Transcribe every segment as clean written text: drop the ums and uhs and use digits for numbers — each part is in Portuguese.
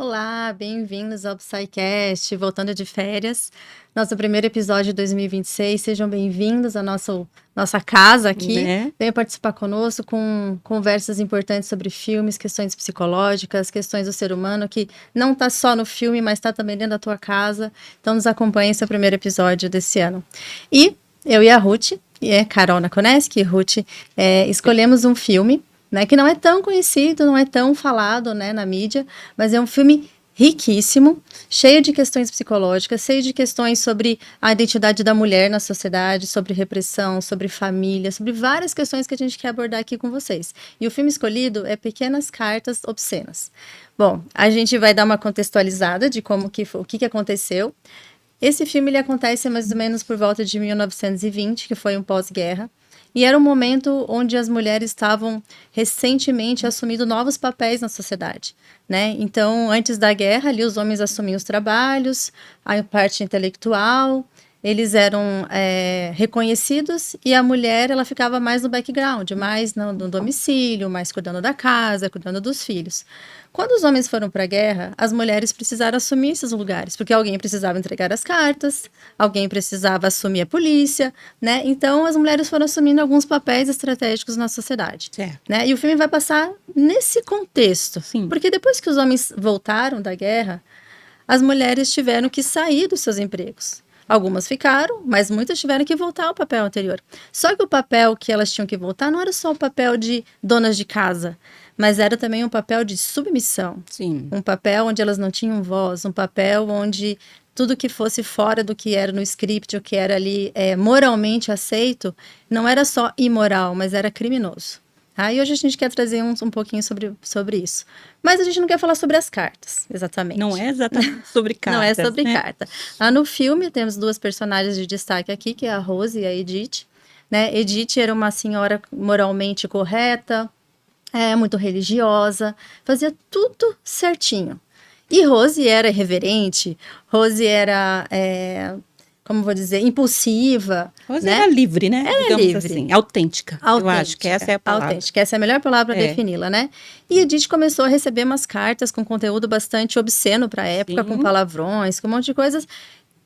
Olá, bem-vindos ao PsyCast, voltando de férias. Nosso primeiro episódio de 2026. Sejam bem-vindos à nossa casa aqui. Né? Venham participar conosco com conversas importantes sobre filmes, questões psicológicas, questões do ser humano, que não está só no filme, mas está também dentro da tua casa. Então, nos acompanhe esse primeiro episódio desse ano. E eu e a Ruth, Carol Nakoneski e Ruth, escolhemos um filme, né, que não é tão conhecido, não é tão falado, né, na mídia, mas é um filme riquíssimo, cheio de questões psicológicas, cheio de questões sobre a identidade da mulher na sociedade, sobre repressão, sobre família, sobre várias questões que a gente quer abordar aqui com vocês. E o filme escolhido é Pequenas Cartas Obscenas. Bom, a gente vai dar uma contextualizada de o que aconteceu. Esse filme ele acontece mais ou menos por volta de 1920, que foi um pós-guerra. E era um momento onde as mulheres estavam recentemente assumindo novos papéis na sociedade, né? Então, antes da guerra, ali os homens assumiam os trabalhos, a parte intelectual, eles eram reconhecidos e a mulher ela ficava mais no background, mais no domicílio, mais cuidando da casa, cuidando dos filhos. Quando os homens foram para a guerra, as mulheres precisaram assumir esses lugares, porque alguém precisava entregar as cartas, alguém precisava assumir a polícia, né? Então, as mulheres foram assumindo alguns papéis estratégicos na sociedade, né? E o filme vai passar nesse contexto, Sim. Porque depois que os homens voltaram da guerra, as mulheres tiveram que sair dos seus empregos. Algumas ficaram, mas muitas tiveram que voltar ao papel anterior. Só que o papel que elas tinham que voltar não era só o papel de donas de casa, mas era também um papel de submissão. Sim. Um papel onde elas não tinham voz, um papel onde tudo que fosse fora do que era no script, o que era ali moralmente aceito, não era só imoral, mas era criminoso. E hoje a gente quer trazer um pouquinho sobre isso. Mas a gente não quer falar sobre as cartas, exatamente. Não é exatamente sobre cartas. Não é sobre né? carta. No filme, temos duas personagens de destaque aqui, que é a Rose e a Edith. Né? Edith era uma senhora moralmente correta, muito religiosa, fazia tudo certinho. E Rose era irreverente, Rose era... como vou dizer, impulsiva. Rose né? era livre, né? Ela Digamos livre. Assim, autêntica. Eu acho que essa é a palavra. Autêntica, essa é a melhor palavra para defini-la, né? E a Edith começou a receber umas cartas com conteúdo bastante obsceno para a época, com palavrões, com um monte de coisas.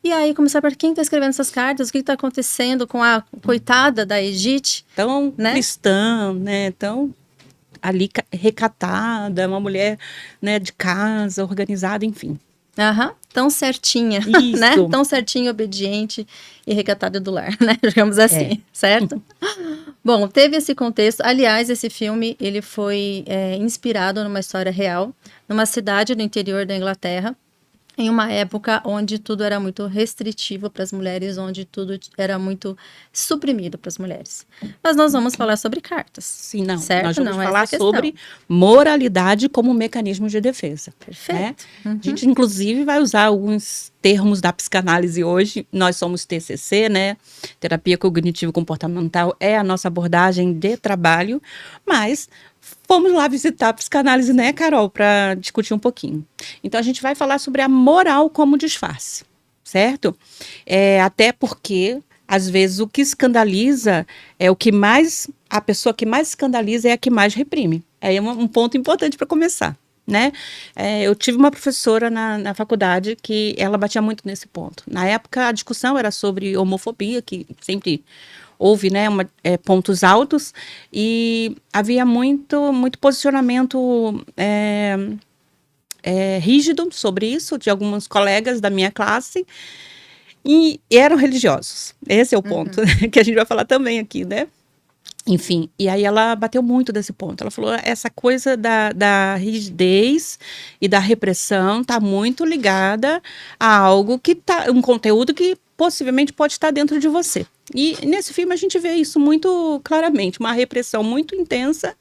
E aí começou a perguntar quem está escrevendo essas cartas, o que está acontecendo com a coitada da Edith. Tão cristã, né? Tão ali recatada, uma mulher, né, de casa, organizada, enfim. Tão certinha, né? Tão certinha, obediente e recatada do lar, né? Digamos assim, certo? Bom, teve esse contexto. Aliás, esse filme, ele foi inspirado numa história real, numa cidade do interior da Inglaterra, em uma época onde tudo era muito restritivo para as mulheres, onde tudo era muito suprimido para as mulheres. Mas nós vamos falar sobre cartas. Sim, não. Certo? Nós vamos falar sobre moralidade como mecanismo de defesa. Perfeito. Né? A gente, inclusive, vai usar alguns termos da psicanálise hoje. Nós somos TCC, né? Terapia Cognitivo-Comportamental é a nossa abordagem de trabalho, mas... Fomos lá visitar a psicanálise, né, Carol, para discutir um pouquinho. Então, a gente vai falar sobre a moral como disfarce, certo? Até porque, às vezes, o que escandaliza é o que mais... A pessoa que mais escandaliza é a que mais reprime. Aí é um ponto importante para começar, né? Eu tive uma professora na faculdade que ela batia muito nesse ponto. Na época, a discussão era sobre homofobia, que sempre... houve, né, pontos altos e havia muito posicionamento rígido sobre isso de alguns colegas da minha classe e eram religiosos. Esse é o ponto que a gente vai falar também aqui, né? Enfim, e aí ela bateu muito desse ponto. Ela falou, essa coisa da rigidez e da repressão está muito ligada a algo que tá, um conteúdo que possivelmente pode estar dentro de você. E nesse filme a gente vê isso muito claramente, uma repressão muito intensa,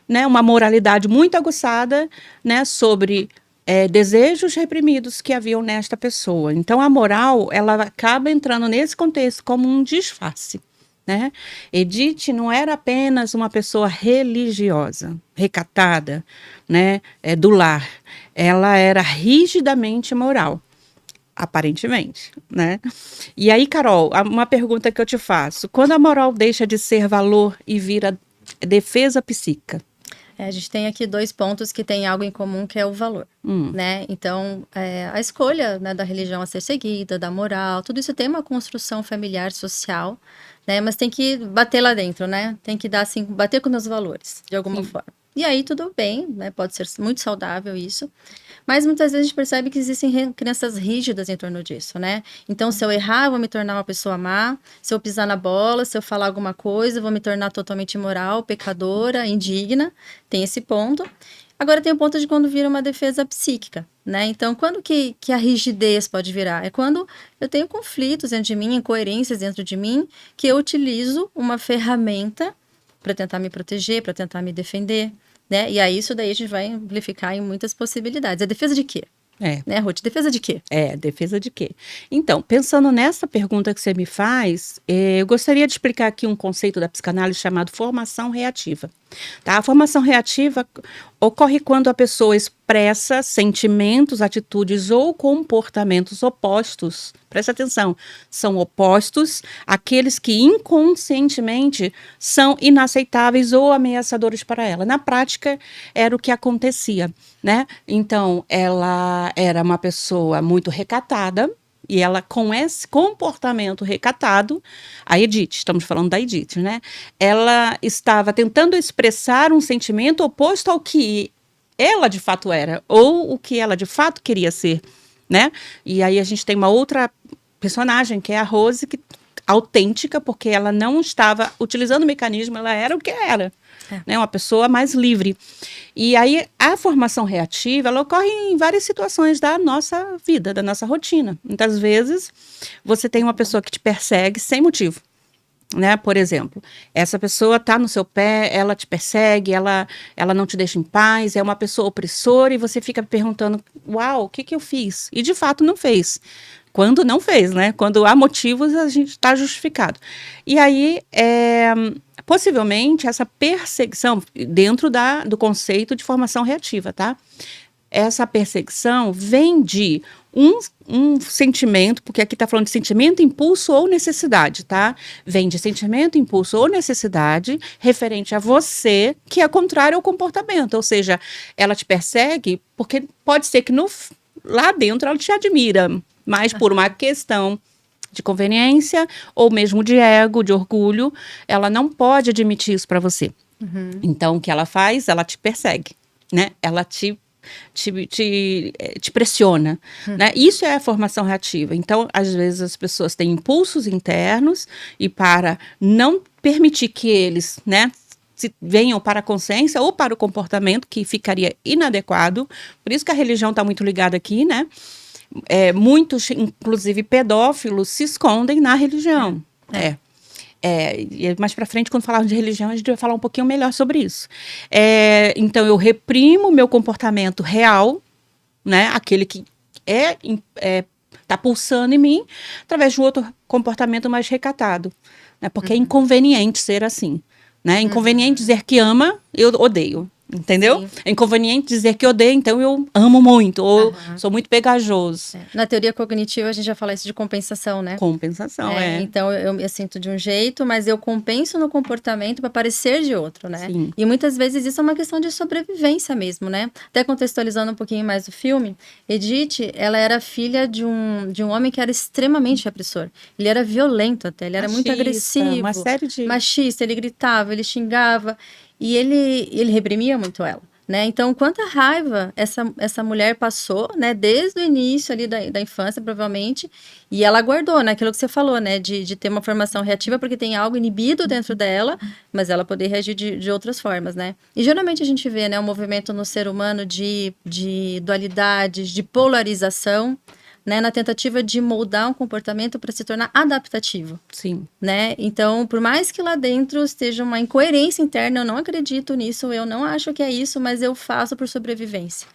né, uma moralidade muito aguçada, né, sobre desejos reprimidos que haviam nesta pessoa. Então a moral, ela acaba entrando nesse contexto como um disfarce. Né? Edith não era apenas uma pessoa religiosa, recatada, né, do lar. Ela era rigidamente moral, aparentemente, né? E aí, Carol, uma pergunta que eu te faço. Quando a moral deixa de ser valor e vira defesa psíquica? A gente tem aqui 2 pontos que têm algo em comum, que é o valor, né? Então, a escolha, né, da religião a ser seguida, da moral, tudo isso tem uma construção familiar, social, né? Mas tem que bater lá dentro, né? Tem que dar, assim, bater com meus valores, de alguma forma. E aí, tudo bem, né? Pode ser muito saudável isso. Mas muitas vezes a gente percebe que existem crenças rígidas em torno disso, né? Então, se eu errar, eu vou me tornar uma pessoa má. Se eu pisar na bola, se eu falar alguma coisa, eu vou me tornar totalmente imoral, pecadora, indigna. Tem esse ponto. Agora tem o ponto de quando vira uma defesa psíquica, né? Então, quando que a rigidez pode virar? É quando eu tenho conflitos dentro de mim, incoerências dentro de mim, que eu utilizo uma ferramenta para tentar me proteger, para tentar me defender, né? E aí isso daí a gente vai amplificar em muitas possibilidades. A defesa de quê? Né, Ruth? Defesa de quê? Defesa de quê? Então, pensando nessa pergunta que você me faz, eu gostaria de explicar aqui um conceito da psicanálise chamado formação reativa. Tá? A formação reativa ocorre quando a pessoa expressa sentimentos, atitudes ou comportamentos opostos. Presta atenção, são opostos àqueles que inconscientemente são inaceitáveis ou ameaçadores para ela. Na prática, era o que acontecia, né? Então, ela era uma pessoa muito recatada, e ela, com esse comportamento recatado, a Edith, estamos falando da Edith, né? Ela estava tentando expressar um sentimento oposto ao que ela de fato era, ou o que ela de fato queria ser, né? E aí a gente tem uma outra personagem, que é a Rose, que autêntica, porque ela não estava utilizando o mecanismo, ela era o que era. Né, uma pessoa mais livre. E aí, a formação reativa, ela ocorre em várias situações da nossa vida, da nossa rotina. Muitas vezes, você tem uma pessoa que te persegue sem motivo. Né? Por exemplo, essa pessoa está no seu pé, ela te persegue, ela não te deixa em paz, é uma pessoa opressora e você fica perguntando, uau, o que eu fiz? E de fato não fez. Quando não fez, né? Quando há motivos, a gente está justificado. E aí, possivelmente, essa perseguição, dentro do conceito de formação reativa, tá? Essa perseguição vem de um sentimento, porque aqui está falando de sentimento, impulso ou necessidade, tá? Vem de sentimento, impulso ou necessidade referente a você, que é contrário ao comportamento. Ou seja, ela te persegue porque pode ser que lá dentro ela te admira, mas por uma questão de conveniência ou mesmo de ego, de orgulho, ela não pode admitir isso para você. Então, o que ela faz? Ela te persegue, né? Ela te pressiona, né? Isso é a formação reativa. Então, às vezes as pessoas têm impulsos internos e para não permitir que eles, né, venham para a consciência ou para o comportamento que ficaria inadequado. Por isso que a religião está muito ligada aqui, né? Muitos, inclusive pedófilos, se escondem na religião. E mais para frente, quando falarmos de religião, a gente vai falar um pouquinho melhor sobre isso. Então, eu reprimo o meu comportamento real, né, aquele que está pulsando em mim, através de um outro comportamento mais recatado. Né, porque é inconveniente ser assim. Né? É inconveniente dizer que ama, eu odeio. Entendeu? Sim. É inconveniente dizer que odeio, então eu amo muito, ou sou muito pegajoso. Na teoria cognitiva, a gente já fala isso de compensação, né? Compensação, Então, eu me sinto de um jeito, mas eu compenso no comportamento para parecer de outro, né? Sim. E muitas vezes isso é uma questão de sobrevivência mesmo, né? Até contextualizando um pouquinho mais o filme, Edith, ela era filha de um homem que era extremamente repressor. Ele era violento até, ele era muito agressivo. Uma série de... Machista, ele gritava, ele xingava. E ele reprimia muito ela, né? Então, quanta raiva essa mulher passou, né? Desde o início ali da infância, provavelmente. E ela guardou, né? Aquilo que você falou, né? De ter uma formação reativa, porque tem algo inibido dentro dela, mas ela poder reagir de outras formas, né? E geralmente a gente vê, né? Um movimento no ser humano de dualidades, de polarização, né, na tentativa de moldar um comportamento para se tornar adaptativo. Sim. Né? Então, por mais que lá dentro esteja uma incoerência interna, eu não acredito nisso, eu não acho que é isso, mas eu faço por sobrevivência.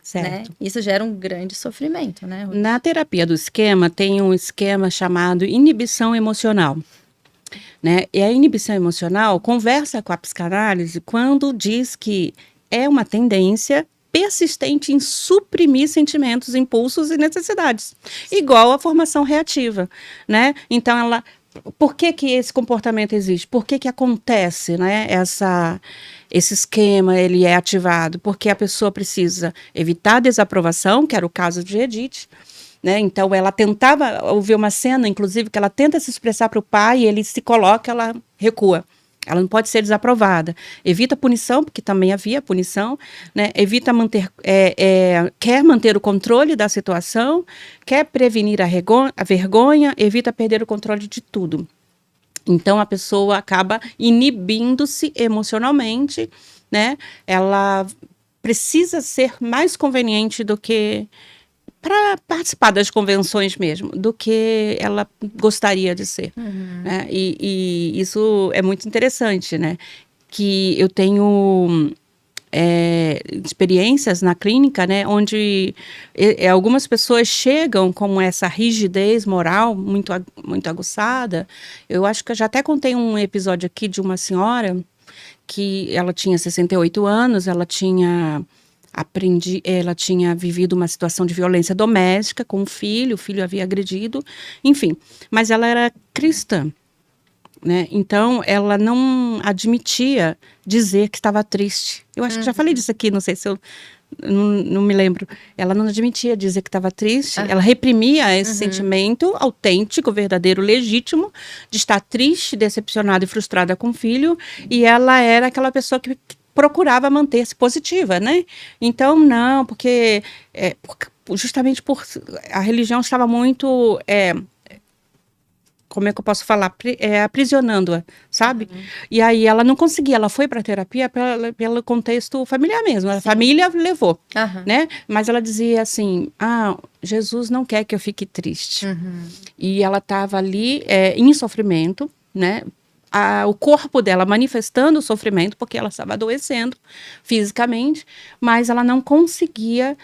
Certo. Né? Isso gera um grande sofrimento, né, Ruth? Na terapia do esquema, tem um esquema chamado inibição emocional. Né? E a inibição emocional conversa com a psicanálise quando diz que é uma tendência persistente em suprimir sentimentos, impulsos e necessidades, igual a formação reativa, né? Então, ela por que que esse comportamento existe? Por que que acontece, né? Esse esquema, ele é ativado? Porque a pessoa precisa evitar a desaprovação, que era o caso de Edith, né? Então, ela tentava ouvir uma cena, inclusive, que ela tenta se expressar para o pai, e ele se coloca, ela recua. Ela não pode ser desaprovada. Evita a punição, porque também havia punição, né? Evita manter, quer manter o controle da situação, quer prevenir a vergonha, evita perder o controle de tudo. Então, a pessoa acaba inibindo-se emocionalmente, né? Ela precisa ser mais conveniente do que para participar das convenções mesmo, do que ela gostaria de ser. Né? E isso é muito interessante, né? Que eu tenho experiências na clínica, né? Onde algumas pessoas chegam com essa rigidez moral muito aguçada. Eu acho que eu já até contei um episódio aqui de uma senhora que ela tinha 68 anos, ela tinha vivido uma situação de violência doméstica com o filho havia agredido, enfim, mas ela era cristã, né? Então ela não admitia dizer que estava triste. Eu acho que já falei disso aqui, não sei se eu não me lembro. Ela não admitia dizer que estava triste, ela reprimia esse sentimento autêntico, verdadeiro, legítimo, de estar triste, decepcionada e frustrada com o filho, e ela era aquela pessoa que procurava manter-se positiva, né? Então, não, porque justamente por a religião estava muito, como é que eu posso falar, aprisionando-a, sabe? E aí ela não conseguia, ela foi para a terapia pelo contexto familiar mesmo, a família levou, né? Mas ela dizia assim, Jesus não quer que eu fique triste. E ela estava ali em sofrimento, né? O corpo dela manifestando o sofrimento, porque ela estava adoecendo fisicamente, mas ela não conseguia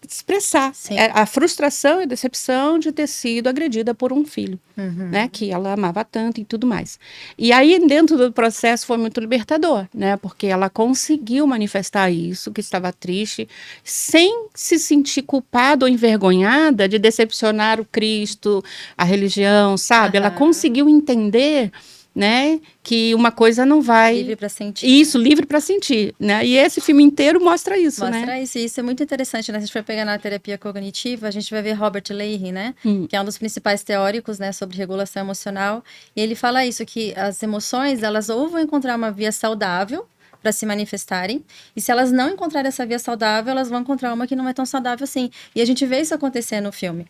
expressar a frustração e a decepção de ter sido agredida por um filho, né, que ela amava tanto e tudo mais. E aí, dentro do processo, foi muito libertador, né, porque ela conseguiu manifestar isso, que estava triste, sem se sentir culpada ou envergonhada de decepcionar o Cristo, a religião, sabe? Ela conseguiu entender, né, que uma coisa não vai... Livre para sentir. Isso, livre para sentir, né? E esse filme inteiro mostra isso, né? Mostra isso, e isso é muito interessante, né? Se a gente for pegar na terapia cognitiva, a gente vai ver Robert Leahy, né? Que é um dos principais teóricos, né, sobre regulação emocional, e ele fala isso, que as emoções, elas ou vão encontrar uma via saudável para se manifestarem, e se elas não encontrarem essa via saudável, elas vão encontrar uma que não é tão saudável assim. E a gente vê isso acontecer no filme.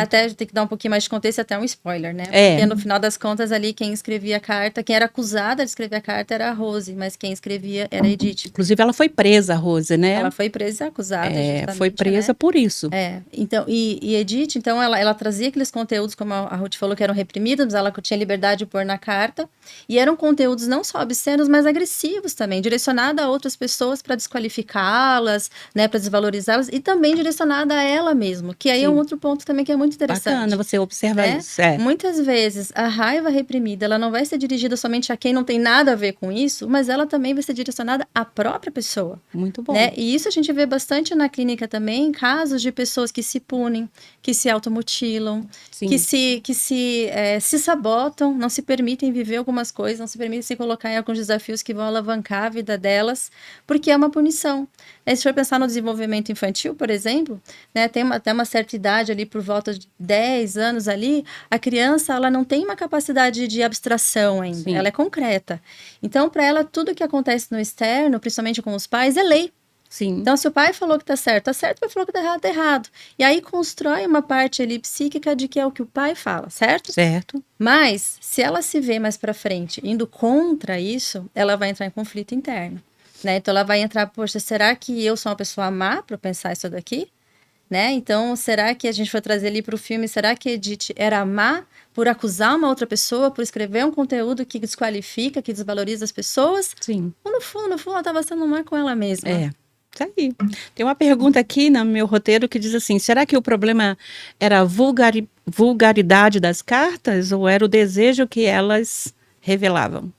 Até tem que dar um pouquinho mais de contexto, até um spoiler, né? Porque no final das contas ali, quem escrevia a carta, quem era acusada de escrever a carta era a Rose, mas quem escrevia era a Edith. Inclusive ela foi presa, a Rose, né? Ela foi presa e acusada, foi presa, né, por isso. Então, e Edith, então, ela trazia aqueles conteúdos, como a Ruth falou, que eram reprimidos, mas ela tinha liberdade de pôr na carta, e eram conteúdos não só obscenos, mas agressivos também, direcionada a outras pessoas para desqualificá-las, né, para desvalorizá-las, e também direcionada a ela mesma, que aí é um outro ponto também que é muito interessante. Bacana você observar isso. Muitas vezes a raiva reprimida, ela não vai ser dirigida somente a quem não tem nada a ver com isso, mas ela também vai ser direcionada à própria pessoa. Muito bom. Né? E isso a gente vê bastante na clínica também, casos de pessoas que se punem, que se automutilam, que se sabotam, não se permitem viver algumas coisas, não se permitem se colocar em alguns desafios que vão alavancar a vida delas, porque é uma punição. Se for pensar no desenvolvimento infantil, por exemplo, né, tem até uma certa idade ali, por volta de 10 anos ali, a criança ela não tem uma capacidade de abstração ainda, ela é concreta. Então, para ela, tudo que acontece no externo, principalmente com os pais, é lei. Então, se o pai falou que tá certo, o pai falou que tá errado. E aí constrói uma parte ali psíquica de que é o que o pai fala, certo? Certo. Mas, se ela se vê mais para frente indo contra isso, ela vai entrar em conflito interno. Né? Então, ela vai entrar, poxa, será que eu sou uma pessoa má para pensar isso daqui? Né? Então, será que a gente foi trazer ali para o filme, será que Edith era má por acusar uma outra pessoa, por escrever um conteúdo que desqualifica, que desvaloriza as pessoas? Sim. Ou no fundo, ela estava sendo má com ela mesma. Tá aí. Tem uma pergunta aqui no meu roteiro que diz assim, será que o problema era a vulgaridade das cartas ou era o desejo que elas revelavam?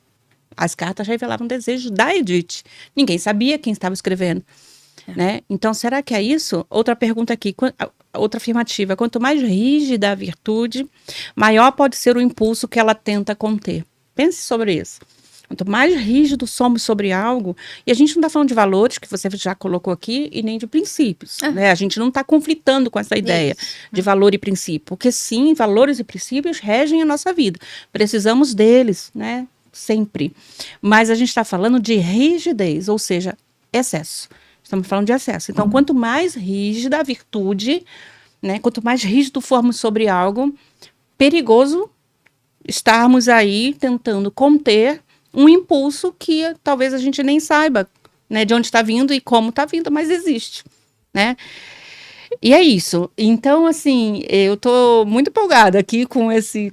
As cartas revelavam o desejo da Edith. Ninguém sabia quem estava escrevendo. Né? Então, será que é isso? Outra pergunta aqui. outra afirmativa. Quanto mais rígida a virtude, maior pode ser o impulso que ela tenta conter. Pense sobre isso. Quanto mais rígido somos sobre algo, e a gente não está falando de valores, que você já colocou aqui, e nem de princípios. Né? A gente não está conflitando com essa ideia de valor e princípio, porque sim, valores e princípios regem a nossa vida. Precisamos deles, né? Sempre. Mas a gente está falando de rigidez, ou seja, excesso. Estamos falando de excesso. Então, quanto mais rígida a virtude, né? Quanto mais rígido formos sobre algo, perigoso estarmos aí tentando conter um impulso que talvez a gente nem saiba, né, de onde está vindo e como está vindo, mas existe, né? E é isso. Então, assim, eu estou muito empolgada aqui com esse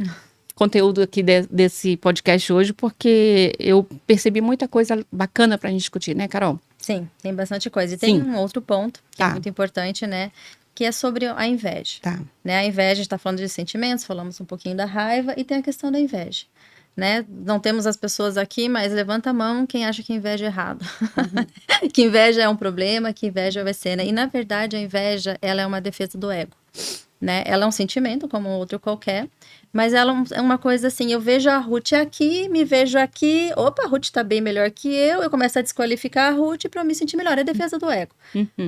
conteúdo aqui desse podcast hoje, porque eu percebi muita coisa bacana para a gente discutir, né, Carol? Sim, tem bastante coisa. E tem um outro ponto que é muito importante, né? Que é sobre a inveja. Né? A inveja, a gente está falando de sentimentos, falamos um pouquinho da raiva, e tem a questão da inveja. Né? Não temos as pessoas aqui, mas levanta a mão quem acha que inveja é errado. Que inveja é um problema, que inveja vai ser, né? E na verdade a inveja, ela é uma defesa do ego, né? Ela é um sentimento como outro qualquer, mas ela é uma coisa assim, eu vejo a Ruth aqui, me vejo aqui, opa, a Ruth tá bem melhor que eu começo a desqualificar a Ruth para eu me sentir melhor, é a defesa do ego.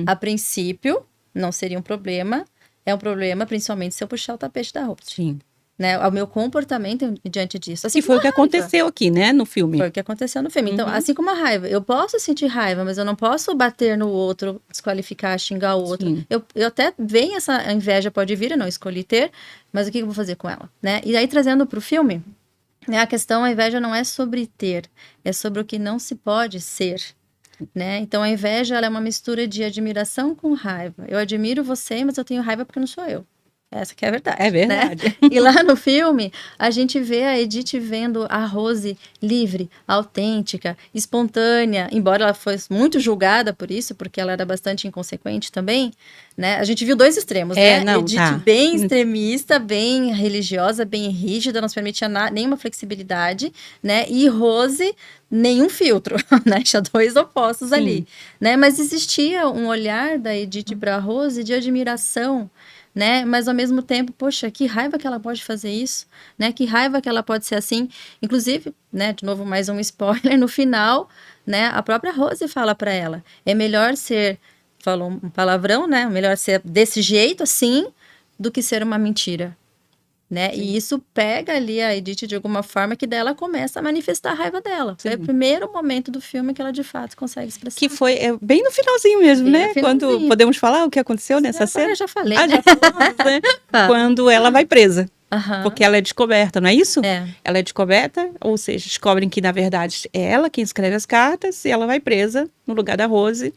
A princípio, não seria um problema, é um problema principalmente se eu puxar o tapete da Ruth. Sim. Né, o meu comportamento diante disso. Assim e foi o que aconteceu aqui, né, no filme. Foi o que aconteceu no filme. Então, assim como a raiva, eu posso sentir raiva, mas eu não posso bater no outro, desqualificar, xingar o outro. Eu até venho essa inveja, pode vir, eu não escolhi ter, mas o que eu vou fazer com ela? Né? E aí, trazendo para o filme, né, a questão, a inveja não é sobre ter, é sobre o que não se pode ser. Né? Então, a inveja ela é uma mistura de admiração com raiva. Eu admiro você, mas eu tenho raiva porque não sou eu. Essa que é a verdade. É verdade. Né? E lá no filme, a gente vê a Edith vendo a Rose livre, autêntica, espontânea, embora ela fosse muito julgada por isso, porque ela era bastante inconsequente também, né? A gente viu dois extremos, né? Não, Edith bem extremista, bem religiosa, bem rígida, não se permitia nenhuma flexibilidade, né? E Rose, nenhum filtro, né? Tinha dois opostos ali, né? Mas existia um olhar da Edith para a Rose de admiração, né? Mas ao mesmo tempo, poxa, que raiva que ela pode fazer isso, né? Que raiva que ela pode ser assim. Inclusive, né? De novo, mais um spoiler, no final, né? A própria Rose fala para ela, é melhor ser, falou um palavrão, né? Melhor ser desse jeito, assim, do que ser uma mentira. Né? E isso pega ali a Edith de alguma forma que dela começa a manifestar a raiva dela. Foi o primeiro momento do filme que ela de fato consegue expressar. Que foi bem no finalzinho mesmo, né? Quando podemos falar o que aconteceu nessa cena? Eu já falei. Já falamos, né? Quando ela vai presa. Porque ela é descoberta, não é isso? Ela é descoberta, ou seja, descobrem que na verdade é ela quem escreve as cartas e ela vai presa no lugar da Rose.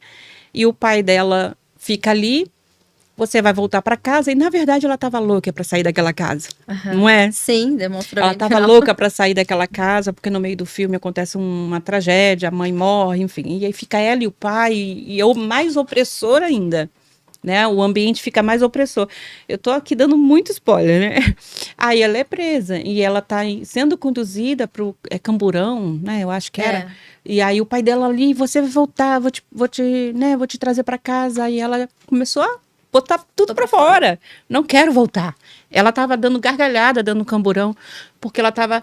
E o pai dela fica ali. Você vai voltar para casa, e na verdade ela estava louca para sair daquela casa, não é? Sim, demonstrou. Ela estava louca para sair daquela casa, porque no meio do filme acontece uma tragédia, a mãe morre, enfim. E aí fica ela e o pai, e eu mais opressor ainda, né? O ambiente fica mais opressor. Eu tô aqui dando muito spoiler, né? Aí ela é presa, e ela tá sendo conduzida pro Camburão, né? Eu acho que era. E aí o pai dela ali, você vai voltar, vou te trazer para casa. Aí ela começou a botar tudo para fora. Não quero voltar. Ela estava dando gargalhada, dando camburão, porque ela estava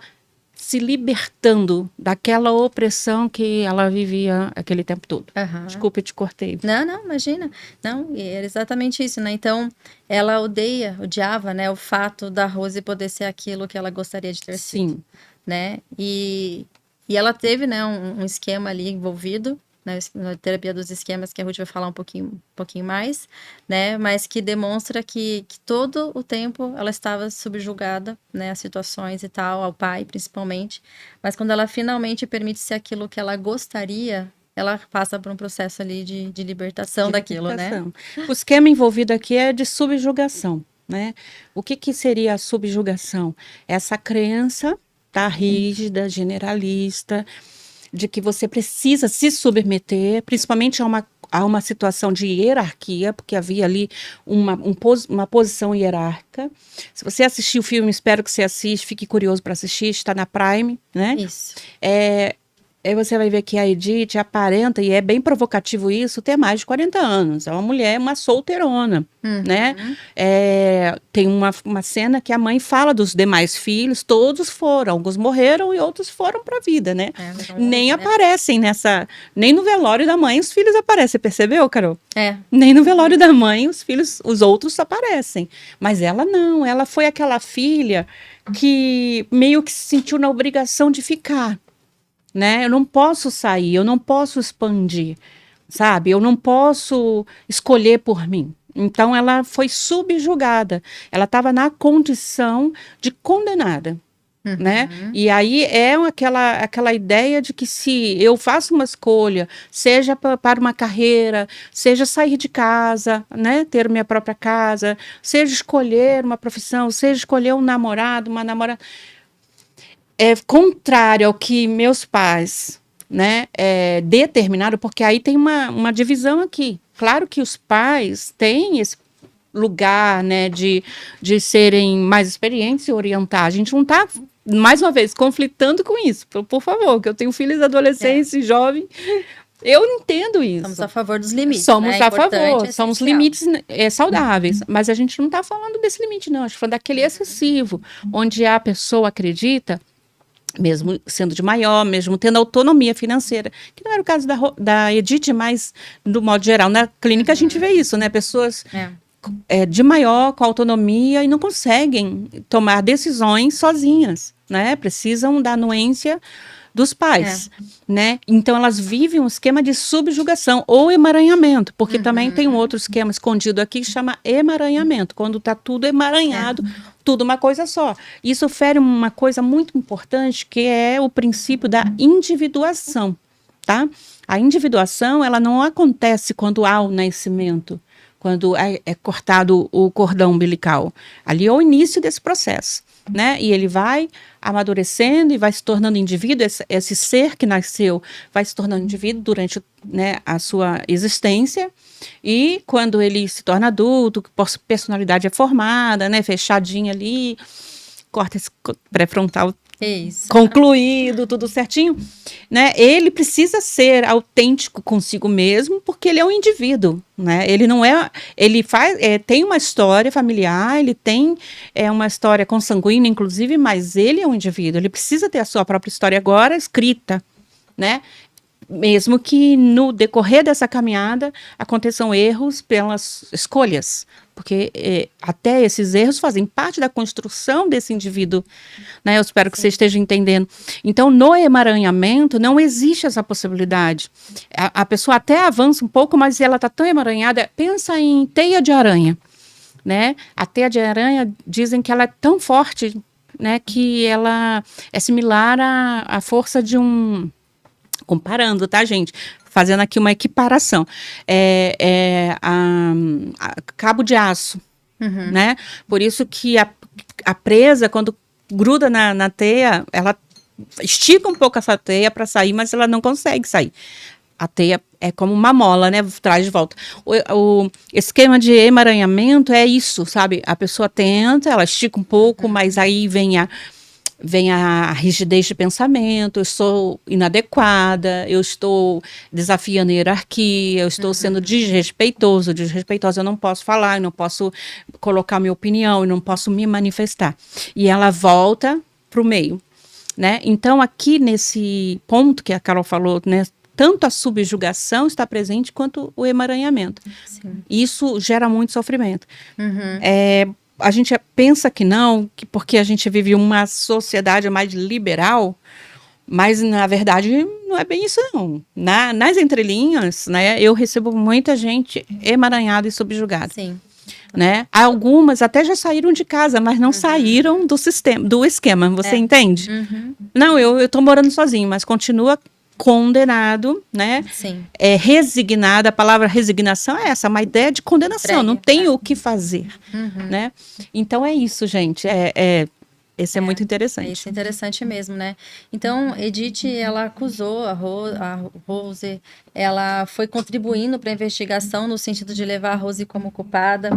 se libertando daquela opressão que ela vivia aquele tempo todo. Desculpa, eu te cortei. Não, imagina. Não, era exatamente isso, né? Então, ela odiava, né, o fato da Rose poder ser aquilo que ela gostaria de ter sido. Né? E ela teve, né, um esquema ali envolvido, na terapia dos esquemas, que a Ruth vai falar um pouquinho mais, né, mas que demonstra que todo o tempo ela estava subjugada, né, às situações e tal, ao pai principalmente, mas quando ela finalmente permite ser aquilo que ela gostaria, ela passa por um processo ali de libertação daquilo, né? O esquema envolvido aqui é de subjugação, né? O que seria a subjugação? Essa crença rígida, generalista, de que você precisa se submeter, principalmente a uma situação de hierarquia, porque havia ali uma posição hierárquica. Se você assistir o filme, espero que você assista, fique curioso para assistir, está na Prime, né? Isso. Aí você vai ver que a Edith aparenta, e é bem provocativo isso, ter mais de 40 anos. É uma mulher, uma solteirona, né? Tem uma cena que a mãe fala dos demais filhos, todos foram, alguns morreram e outros foram para a vida, né? Nem aparecem nem no velório da mãe os filhos aparecem, percebeu, Carol? Nem no velório da mãe os outros aparecem. Mas ela não, ela foi aquela filha que meio que se sentiu na obrigação de ficar. Né? Eu não posso sair, eu não posso expandir, sabe? Eu não posso escolher por mim. Então, ela foi subjugada. Ela estava na condição de condenada, né? E aí é aquela ideia de que se eu faço uma escolha, seja para uma carreira, seja sair de casa, né? Ter minha própria casa, seja escolher uma profissão, seja escolher um namorado, uma namorada... É contrário ao que meus pais, né, determinaram, porque aí tem uma divisão aqui. Claro que os pais têm esse lugar, né, de serem mais experientes e orientar. A gente não está, mais uma vez, conflitando com isso, por favor, que eu tenho filhos adolescentes e jovens. Eu entendo isso. Somos a favor dos limites. Somos né? a favor, somos limites saudáveis. Mas a gente não está falando desse limite, não. A gente está falando daquele excessivo, onde a pessoa acredita, mesmo sendo de maior, mesmo tendo autonomia financeira, que não era o caso da Edith, mas, do modo geral, na clínica a gente vê isso, né? Pessoas de maior, com autonomia, e não conseguem tomar decisões sozinhas, né? Precisam da anuência dos pais, né? Então elas vivem um esquema de subjugação ou emaranhamento, porque também tem um outro esquema escondido aqui que chama emaranhamento, quando está tudo emaranhado, tudo uma coisa só. Isso fere uma coisa muito importante, que é o princípio da individuação, tá? A individuação, ela não acontece quando há o nascimento, quando é cortado o cordão umbilical. Ali é o início desse processo, né? E ele vai amadurecendo e vai se tornando indivíduo, esse ser que nasceu vai se tornando indivíduo durante, né, a sua existência, e quando ele se torna adulto, personalidade é formada, né, fechadinha ali, córtex pré-frontal concluído, tudo certinho, né? Ele precisa ser autêntico consigo mesmo, porque ele é um indivíduo, né? Ele não é, ele tem uma história familiar, ele tem uma história consanguínea, inclusive, mas ele é um indivíduo, ele precisa ter a sua própria história agora escrita, né? Mesmo que no decorrer dessa caminhada aconteçam erros pelas escolhas, porque até esses erros fazem parte da construção desse indivíduo, né? Eu espero que você esteja entendendo. Então, no emaranhamento, não existe essa possibilidade. A pessoa até avança um pouco, mas ela está tão emaranhada. Pensa em teia de aranha, né? A teia de aranha, dizem que ela é tão forte, né, que ela é similar à força de um... Comparando, tá, gente? Fazendo aqui uma equiparação. Cabo de aço, né? Por isso que a presa, quando gruda na teia, ela estica um pouco essa teia para sair, mas ela não consegue sair. A teia é como uma mola, né? Traz de volta. O esquema de emaranhamento é isso, sabe? A pessoa tenta, ela estica um pouco, mas aí vem a rigidez de pensamento, eu sou inadequada, eu estou desafiando a hierarquia, eu estou sendo desrespeitosa, eu não posso falar, eu não posso colocar minha opinião, eu não posso me manifestar. E ela volta para o meio, né? Então, aqui nesse ponto que a Carol falou, né, tanto a subjugação está presente quanto o emaranhamento. Sim. Isso gera muito sofrimento. A gente pensa que não, porque a gente vive uma sociedade mais liberal, mas, na verdade, não é bem isso, não. Nas entrelinhas, né, eu recebo muita gente emaranhada e subjugada. Sim. Né? Algumas até já saíram de casa, mas não saíram do esquema, você entende? Não, eu estou morando sozinho, mas continua condenado, né? Sim. Resignado, a palavra resignação é essa, uma ideia de condenação, não tem o que fazer, né? Então é isso, gente, Esse é muito interessante. Isso é interessante mesmo, né? Então, Edith, ela acusou a Rose, ela foi contribuindo para a investigação no sentido de levar a Rose como culpada.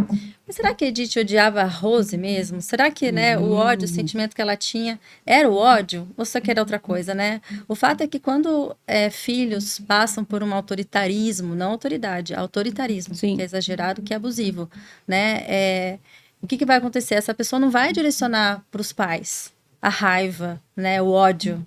Mas será que Edith odiava a Rose mesmo? Será que, né, o ódio, o sentimento que ela tinha era o ódio? Ou só que era outra coisa, né? O fato é que quando filhos passam por um autoritarismo, não autoridade, autoritarismo, Sim. que é exagerado, que é abusivo, né? O que vai acontecer? Essa pessoa não vai direcionar para os pais a raiva, né, o ódio.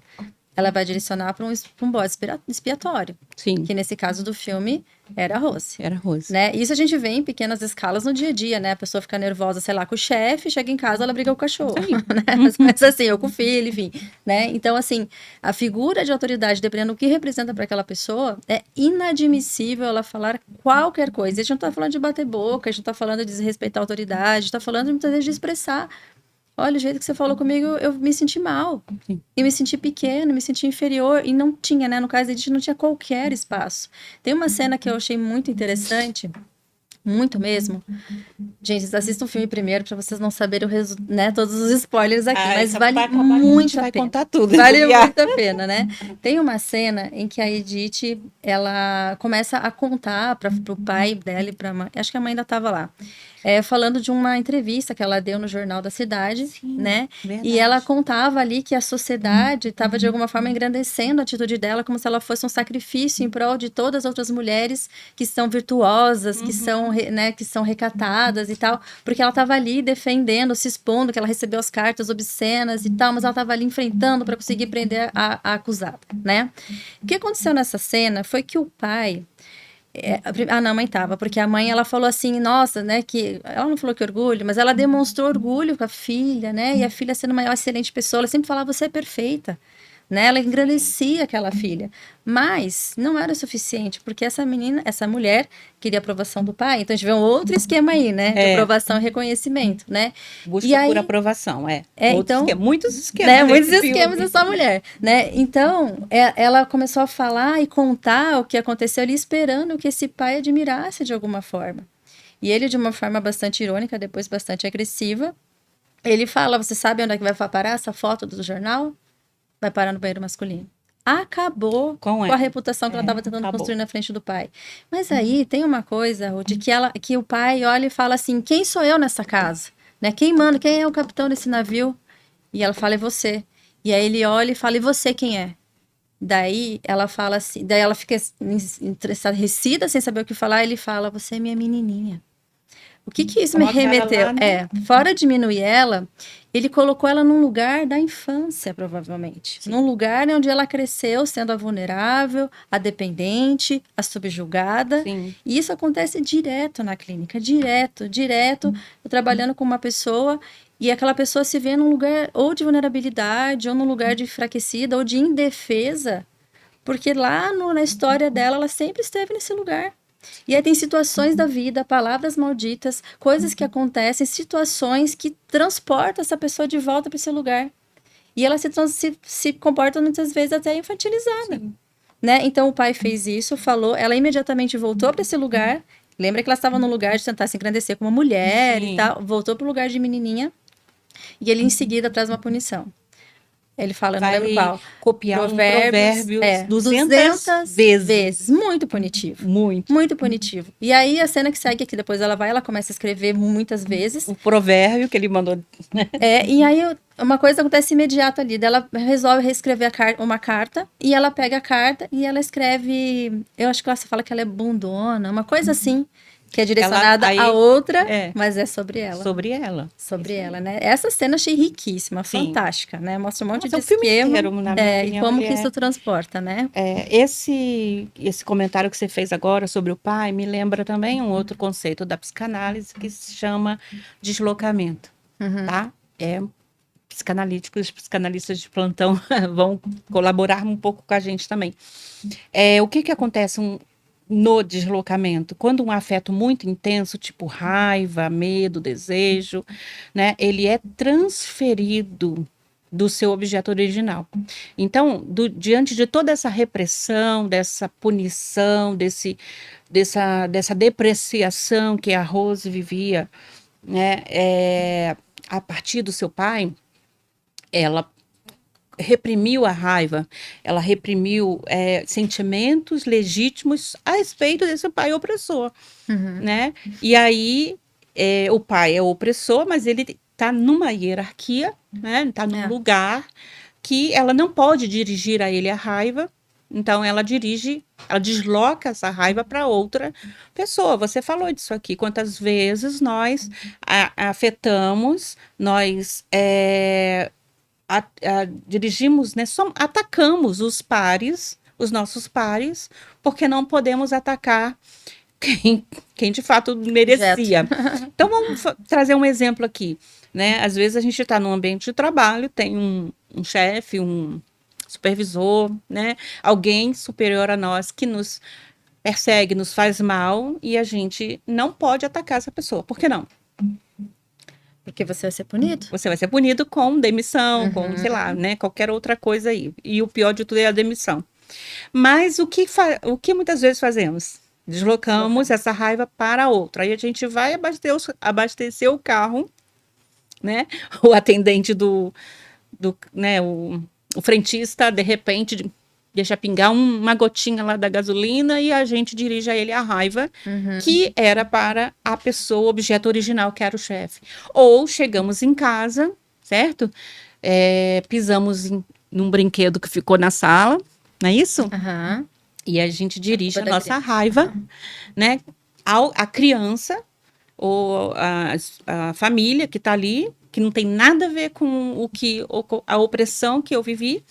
Ela vai direcionar para um bode expiatório. Sim. Que nesse caso do filme era a Rose. Era a Rose. Né? Isso a gente vê em pequenas escalas no dia a dia, né? A pessoa fica nervosa, sei lá, com o chefe, chega em casa, ela briga com o cachorro. Né? Mas assim, ou com o filho, enfim. Né? Então, assim, a figura de autoridade, dependendo do que representa para aquela pessoa, é inadmissível ela falar qualquer coisa. A gente não está falando de bater boca, a gente não está falando de desrespeitar a autoridade, a gente está falando muitas vezes de expressar. Olha, o jeito que você falou comigo, eu me senti mal. Sim. Eu me senti pequeno, me senti inferior. E não tinha, né? No caso, a gente não tinha qualquer espaço. Tem uma cena que eu achei muito interessante, muito mesmo. Gente, assistam o filme primeiro para vocês não saberem né, todos os spoilers aqui. Mas vale muito a pena. Contar tudo. Vale muito a pena, né? Tem uma cena em que a Edith, ela começa a contar para o pai dela e para a mãe. Acho que a mãe ainda estava lá. Falando de uma entrevista que ela deu no Jornal da Cidade, sim, né? Verdade. E ela contava ali que a sociedade estava, de alguma forma, engrandecendo a atitude dela como se ela fosse um sacrifício em prol de todas as outras mulheres que são virtuosas, que são, né, que são recatadas e tal, porque ela estava ali defendendo, se expondo, que ela recebeu as cartas obscenas e tal, mas ela estava ali enfrentando para conseguir prender a acusada, né? O que aconteceu nessa cena foi que o pai... não, a mãe tava, porque a mãe, ela falou assim, nossa, né, que ela não falou que orgulho, mas ela demonstrou orgulho com a filha, né, e a filha sendo uma excelente pessoa, ela sempre falava, você é perfeita, né, ela engrandecia aquela filha, mas não era o suficiente, porque essa mulher queria a aprovação do pai, então a gente vê um outro esquema aí, né, de aprovação e reconhecimento, né. Busca por aí, aprovação, então, muitos esquemas, né, muitos esquemas dessa mulher, né, então ela começou a falar e contar o que aconteceu ali, esperando que esse pai admirasse de alguma forma, e ele de uma forma bastante irônica, depois bastante agressiva, ele fala, você sabe onde é que vai parar essa foto do jornal? Vai parar no banheiro masculino. Acabou com a reputação que ela estava tentando construir na frente do pai. Mas aí tem uma coisa, Ruth, que o pai olha e fala assim, quem sou eu nessa casa? Né? Quem manda? Quem é o capitão desse navio? E ela fala, é você. E aí ele olha e fala, e você quem é? Daí ela fala assim, daí ela fica entristecida, sem saber o que falar, ele fala, você é minha menininha. O que isso me remeteu? Fora diminuir ela, ele colocou ela num lugar da infância, provavelmente. Sim. Num lugar onde ela cresceu sendo a vulnerável, a dependente, a subjugada. Sim. E isso acontece direto na clínica, direto. Eu trabalhando com uma pessoa e aquela pessoa se vê num lugar ou de vulnerabilidade, ou num lugar de enfraquecida, ou de indefesa, porque lá na história dela, ela sempre esteve nesse lugar. E aí tem situações da vida, palavras malditas, coisas que acontecem, situações que transportam essa pessoa de volta para esse lugar. E ela se comporta muitas vezes até infantilizada. Né? Então o pai fez isso, falou, ela imediatamente voltou para esse lugar. Lembra que ela estava no lugar de tentar se engrandecer como mulher e tal. Voltou para o lugar de menininha. E ele em seguida traz uma punição. Ele fala, não lembro qual. Copiar provérbios 200 vezes. Muito punitivo. Muito punitivo. E aí, a cena que segue aqui, depois ela começa a escrever muitas vezes. O provérbio que ele mandou. E aí, uma coisa acontece imediato ali. Ela resolve reescrever uma carta, e ela pega a carta e ela escreve... Eu acho que ela fala que ela é bundona, uma coisa assim. Que é direcionada a outra, mas é sobre ela. Sobre ela, né? Essa cena achei riquíssima, fantástica, né? Mostra um monte de esquema. Inteiro, e como que isso transporta, né? Esse comentário que você fez agora sobre o pai me lembra também um outro conceito da psicanálise que se chama deslocamento, tá? Os psicanalistas de plantão vão colaborar um pouco com a gente também. O que acontece no deslocamento, quando um afeto muito intenso, tipo raiva, medo, desejo, né, ele é transferido do seu objeto original. Então, diante de toda essa repressão, dessa punição, dessa depreciação que a Rose vivia, né, a partir do seu pai, ela reprimiu a raiva, ela reprimiu sentimentos legítimos a respeito desse pai opressor, né? E aí o pai é o opressor, mas ele está numa hierarquia, né? Está num lugar que ela não pode dirigir a ele a raiva, então ela desloca essa raiva para outra pessoa. Você falou disso aqui, quantas vezes nós afetamos, nós dirigimos, né, atacamos os nossos pares, porque não podemos atacar quem de fato merecia. Então, vamos trazer um exemplo aqui, né? Às vezes a gente está num ambiente de trabalho, tem um chefe, um supervisor, né? Alguém superior a nós que nos persegue, nos faz mal, e a gente não pode atacar essa pessoa. Por que não? Porque você vai ser punido. Você vai ser punido com demissão, com, sei lá, né, qualquer outra coisa aí. E o pior de tudo é a demissão. Mas o que muitas vezes fazemos? Deslocamos essa raiva para outra. Aí a gente vai abastecer o carro, né? O atendente né, o frentista, de repente, deixa pingar uma gotinha lá da gasolina e a gente dirige a ele a raiva que era para a pessoa, o objeto original, que era o chefe. Ou chegamos em casa, certo? Pisamos num brinquedo que ficou na sala, não é isso? E a gente dirige a nossa raiva, né, à criança ou a família que está ali, que não tem nada a ver com a opressão que eu vivi,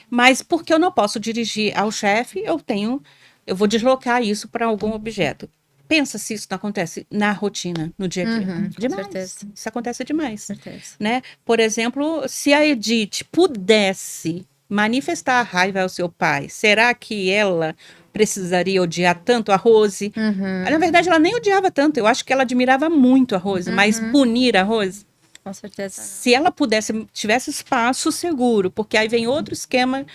mas porque eu não posso dirigir ao chefe, eu vou deslocar isso para algum objeto. Pensa se isso não acontece na rotina, no dia a dia. Demais. Certeza. Isso acontece demais. Certeza. Né? Por exemplo, se a Edith pudesse manifestar a raiva ao seu pai, será que ela precisaria odiar tanto a Rose? Na verdade, ela nem odiava tanto. Eu acho que ela admirava muito a Rose, mas punir a Rose? Com certeza. Se ela tivesse espaço seguro, porque aí vem outro esquema,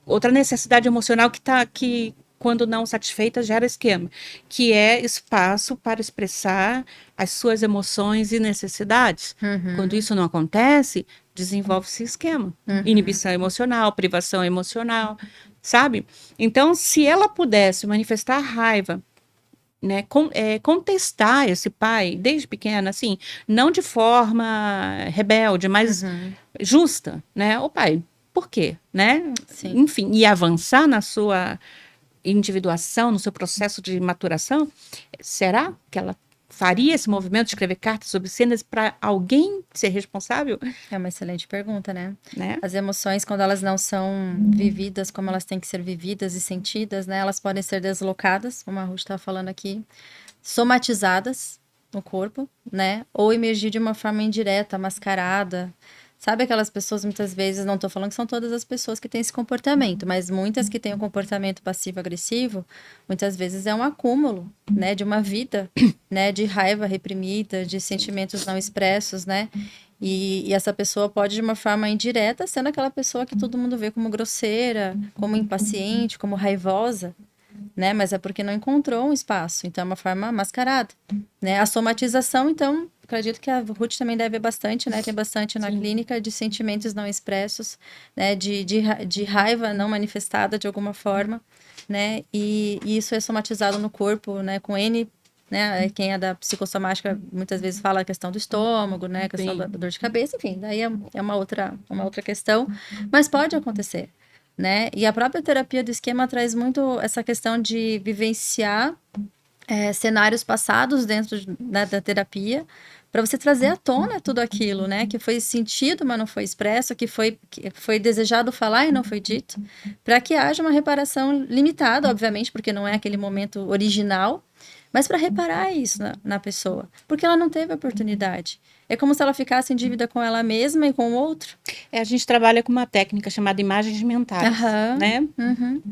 outra necessidade emocional que quando não satisfeita gera esquema, que é espaço para expressar as suas emoções e necessidades. Quando isso não acontece, desenvolve-se esquema, inibição emocional, privação emocional, sabe? Então, se ela pudesse manifestar raiva, né, contestar esse pai desde pequena, assim, não de forma rebelde, mas justa, né? O pai, por quê, né? Sim. Enfim, e avançar na sua individuação, no seu processo de maturação, será que ela faria esse movimento de escrever cartas obscenas para alguém ser responsável? É uma excelente pergunta, né? As emoções, quando elas não são vividas como elas têm que ser vividas e sentidas, né? Elas podem ser deslocadas, como a Ruth estava falando aqui, somatizadas no corpo, né? Ou emergir de uma forma indireta, mascarada. Sabe aquelas pessoas, muitas vezes, não estou falando que são todas as pessoas que têm esse comportamento, mas muitas que têm um comportamento passivo-agressivo, muitas vezes é um acúmulo, né, de uma vida, né, de raiva reprimida, de sentimentos não expressos, né, e essa pessoa pode, de uma forma indireta, sendo aquela pessoa que todo mundo vê como grosseira, como impaciente, como raivosa, né, mas é porque não encontrou um espaço, então é uma forma mascarada, né, a somatização, então, acredito que a Ruth também deve ver bastante, né? Tem bastante na clínica de sentimentos não expressos, né? De raiva não manifestada de alguma forma, né? E isso é somatizado no corpo, né? Com N, né? Quem é da psicossomática muitas vezes fala a questão do estômago, né? A questão da dor de cabeça, enfim, daí é uma outra questão, mas pode acontecer, né? E a própria terapia do esquema traz muito essa questão de vivenciar cenários passados dentro da terapia, para você trazer à tona tudo aquilo, né, que foi sentido, mas não foi expresso, que foi desejado falar e não foi dito, para que haja uma reparação limitada, obviamente, porque não é aquele momento original, mas para reparar isso na pessoa, porque ela não teve oportunidade. É como se ela ficasse em dívida com ela mesma e com o outro. A gente trabalha com uma técnica chamada imagens mentais, né?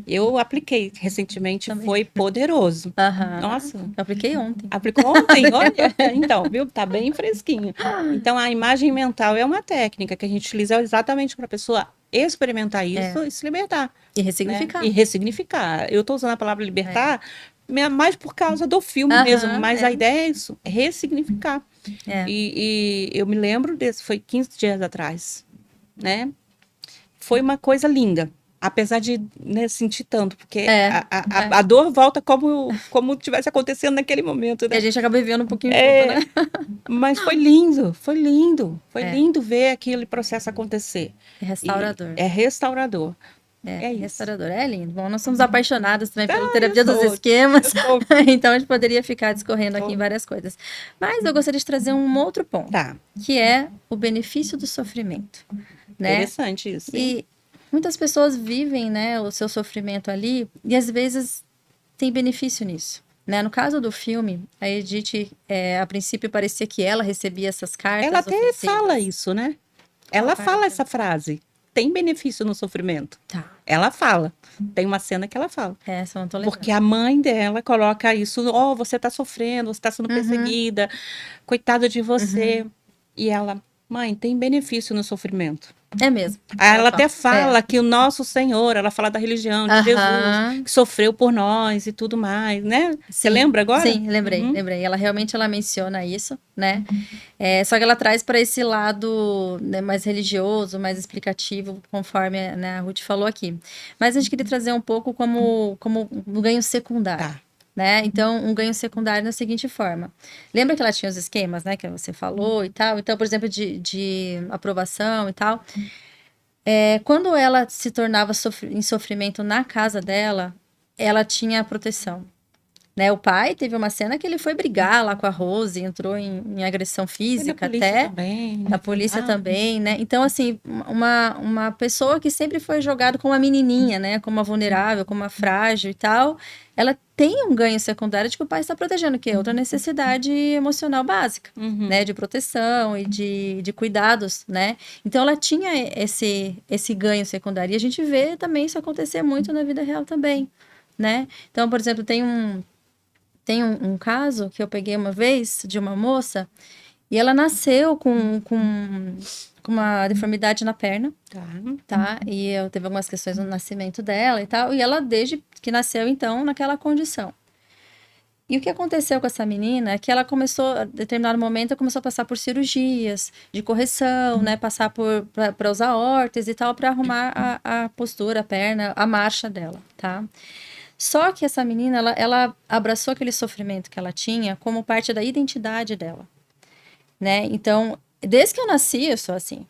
Eu apliquei recentemente, também. Foi poderoso. Nossa. Eu apliquei ontem. Aplicou ontem? Olha, então, viu? Tá bem fresquinho. Então, a imagem mental é uma técnica que a gente utiliza exatamente para a pessoa experimentar isso e se libertar. E ressignificar. Né? E ressignificar. Eu estou usando a palavra libertar mais por causa do filme mesmo, mas a ideia é isso, é ressignificar. É. E eu me lembro desse, foi 15 dias atrás, né? Foi uma coisa linda. Apesar de, né, sentir tanto, porque a dor volta como tivesse acontecendo naquele momento, E a né? gente acaba vivendo um pouquinho junto, né? Mas foi lindo, foi lindo. Foi É. lindo ver aquele processo acontecer. É restaurador. É restaurador. É isso. Restaurador. É lindo. Bom, nós somos apaixonadas também pela eu terapia dos sou. esquemas. Eu sou. Então a gente poderia ficar discorrendo aqui em várias coisas. Mas eu gostaria de trazer um outro ponto, Tá. que é o benefício do sofrimento, né? Interessante isso. Hein? E muitas pessoas vivem, né, o seu sofrimento ali e às vezes tem benefício nisso. Né? No caso do filme, a Edith, a princípio parecia que ela recebia essas cartas. Ela até fala isso, né? Ela fala parte? essa frase. Tem benefício no sofrimento. Tá. Ela fala. Tem uma cena que ela fala. Essa eu não tô lembrando. Porque a mãe dela coloca isso, você tá sofrendo, você tá sendo perseguida, coitada de você. E ela, mãe, tem benefício no sofrimento. É mesmo. Ela até fala que o nosso Senhor, ela fala da religião, de Jesus, que sofreu por nós e tudo mais, né? Sim. Você lembra agora? Sim, lembrei. Ela realmente menciona isso, né? Só que ela traz para esse lado, né, mais religioso, mais explicativo, conforme, né, a Ruth falou aqui. Mas a gente queria trazer um pouco como um ganho secundário. Tá. Né? Então, um ganho secundário da seguinte forma. Lembra que ela tinha os esquemas, né? Que você falou e tal. Então, por exemplo, de aprovação e tal. Quando ela se tornava em sofrimento na casa dela, ela tinha proteção. Né? O pai teve uma cena que ele foi brigar lá com a Rose, entrou em agressão física até. Da polícia também, né? Então, assim, uma pessoa que sempre foi jogada como uma menininha, né? Como uma vulnerável, como uma frágil e tal, ela tem um ganho secundário de que o pai está protegendo, que é outra necessidade emocional básica, né? De proteção e de cuidados, né? Então, ela tinha esse ganho secundário. E a gente vê também isso acontecer muito na vida real também, né? Então, por exemplo, tem um caso que eu peguei uma vez de uma moça e ela nasceu com uma deformidade na perna, tá? E eu teve algumas questões no nascimento dela e tal, e ela desde que nasceu, então, naquela condição. E o que aconteceu com essa menina é que ela começou, a determinado momento, ela começou a passar por cirurgias de correção, né? Passar para usar órtese e tal, para arrumar a postura, a perna, a marcha dela, tá? Só que essa menina, ela abraçou aquele sofrimento que ela tinha como parte da identidade dela, né? Então, desde que eu nasci, eu sou assim,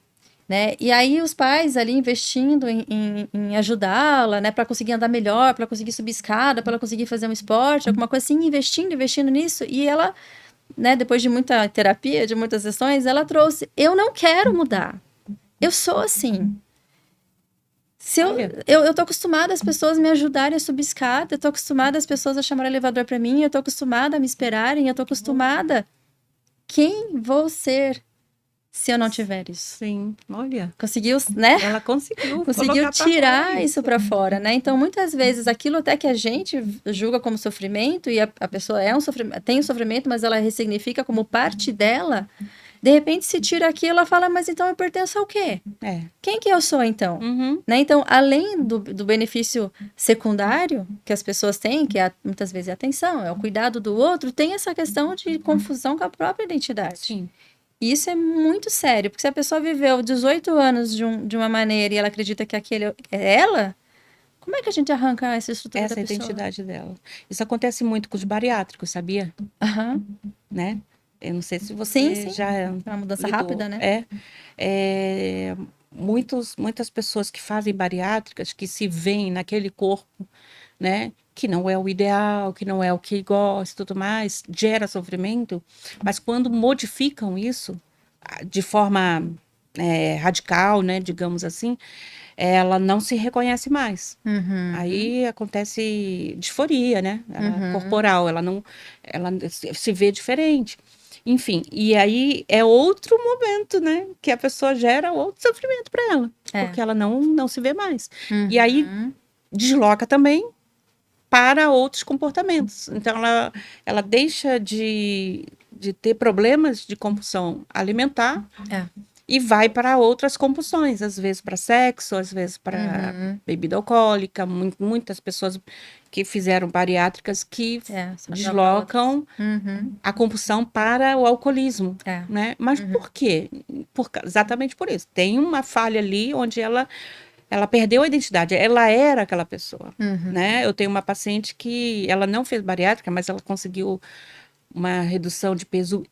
né? E aí os pais ali investindo em ajudá-la, né? Para conseguir andar melhor, para conseguir subir escada, para ela conseguir fazer um esporte, alguma coisa assim, investindo nisso. E ela, né? Depois de muita terapia, de muitas sessões, ela trouxe, eu não quero mudar, eu sou assim. Eu tô acostumada as pessoas me ajudarem a subir escada, eu tô acostumada as pessoas a chamarem o elevador para mim, eu tô acostumada a me esperarem, eu tô acostumada. Quem vou ser se eu não tiver isso? Sim, olha. Conseguiu, né? Ela conseguiu tirar isso para fora, né? Então, muitas vezes, aquilo até que a gente julga como sofrimento, e a pessoa tem um sofrimento, mas ela ressignifica como parte dela. De repente, se tira aquilo, ela fala, mas então eu pertenço ao quê? Quem que eu sou, então? Né? Então, além do benefício secundário que as pessoas têm, que muitas vezes é a atenção, é o cuidado do outro, tem essa questão de confusão com a própria identidade. Sim. E isso é muito sério, porque se a pessoa viveu 18 anos de uma maneira e ela acredita que aquele é ela, como é que a gente arranca essa estrutura da pessoa? Essa identidade dela. Isso acontece muito com os bariátricos, sabia? Né? Eu não sei se você já... É uma mudança rápida, né? Muitas pessoas que fazem bariátricas, que se veem naquele corpo, né? Que não é o ideal, que não é o que gosta e tudo mais, gera sofrimento. Mas quando modificam isso de forma radical, né? Digamos assim, ela não se reconhece mais. Aí acontece disforia, né? Corporal, ela se vê diferente. Enfim, e aí é outro momento, né? Que a pessoa gera outro sofrimento para ela. Porque ela não se vê mais. E aí desloca também para outros comportamentos. Então, ela deixa de ter problemas de compulsão alimentar E vai para outras compulsões, às vezes para sexo, às vezes para bebida alcoólica. Muitas pessoas que fizeram bariátricas que deslocam a compulsão para o alcoolismo, né? Mas por quê? Exatamente por isso. Tem uma falha ali onde ela perdeu a identidade. Ela era aquela pessoa, né? Eu tenho uma paciente que ela não fez bariátrica, mas ela conseguiu uma redução de peso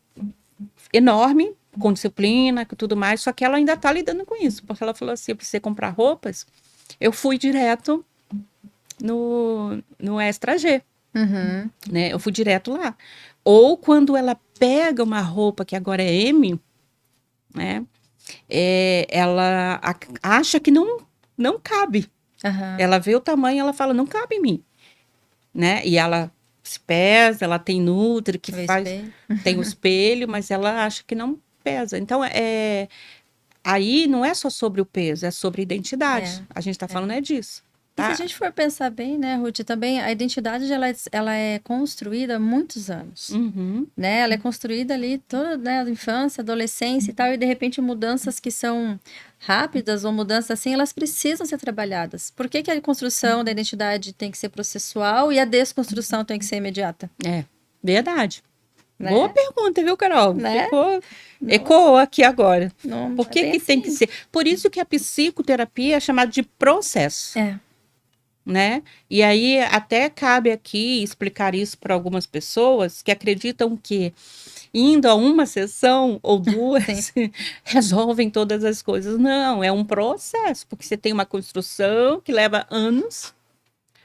enorme, com disciplina, com tudo mais, só que ela ainda está lidando com isso, porque ela falou assim, eu precisei comprar roupas, eu fui direto no Extra G, né? Eu fui direto lá. Ou quando ela pega uma roupa que agora é M, né? Ela acha que não cabe. Ela vê o tamanho, ela fala, não cabe em mim, né? E ela se pesa, ela tem Nutri, que tem o espelho, mas ela acha que não pesa. Então, aí não é só sobre o peso, é sobre identidade. A gente está falando disso. Tá? E se a gente for pensar bem, né, Ruth, também a identidade ela é construída há muitos anos, né? Ela é construída ali toda, né, a infância, adolescência e tal, e de repente mudanças que são rápidas ou mudanças assim, elas precisam ser trabalhadas. Por que a construção da identidade tem que ser processual e a desconstrução tem que ser imediata? Verdade. Né? Boa pergunta, viu, Carol? Né? Ecoou aqui agora. Não, Por que tem que ser? Por isso que a psicoterapia é chamada de processo. Né? E aí até cabe aqui explicar isso para algumas pessoas que acreditam que indo a uma sessão ou duas resolvem todas as coisas. Não, é um processo, porque você tem uma construção que leva anos,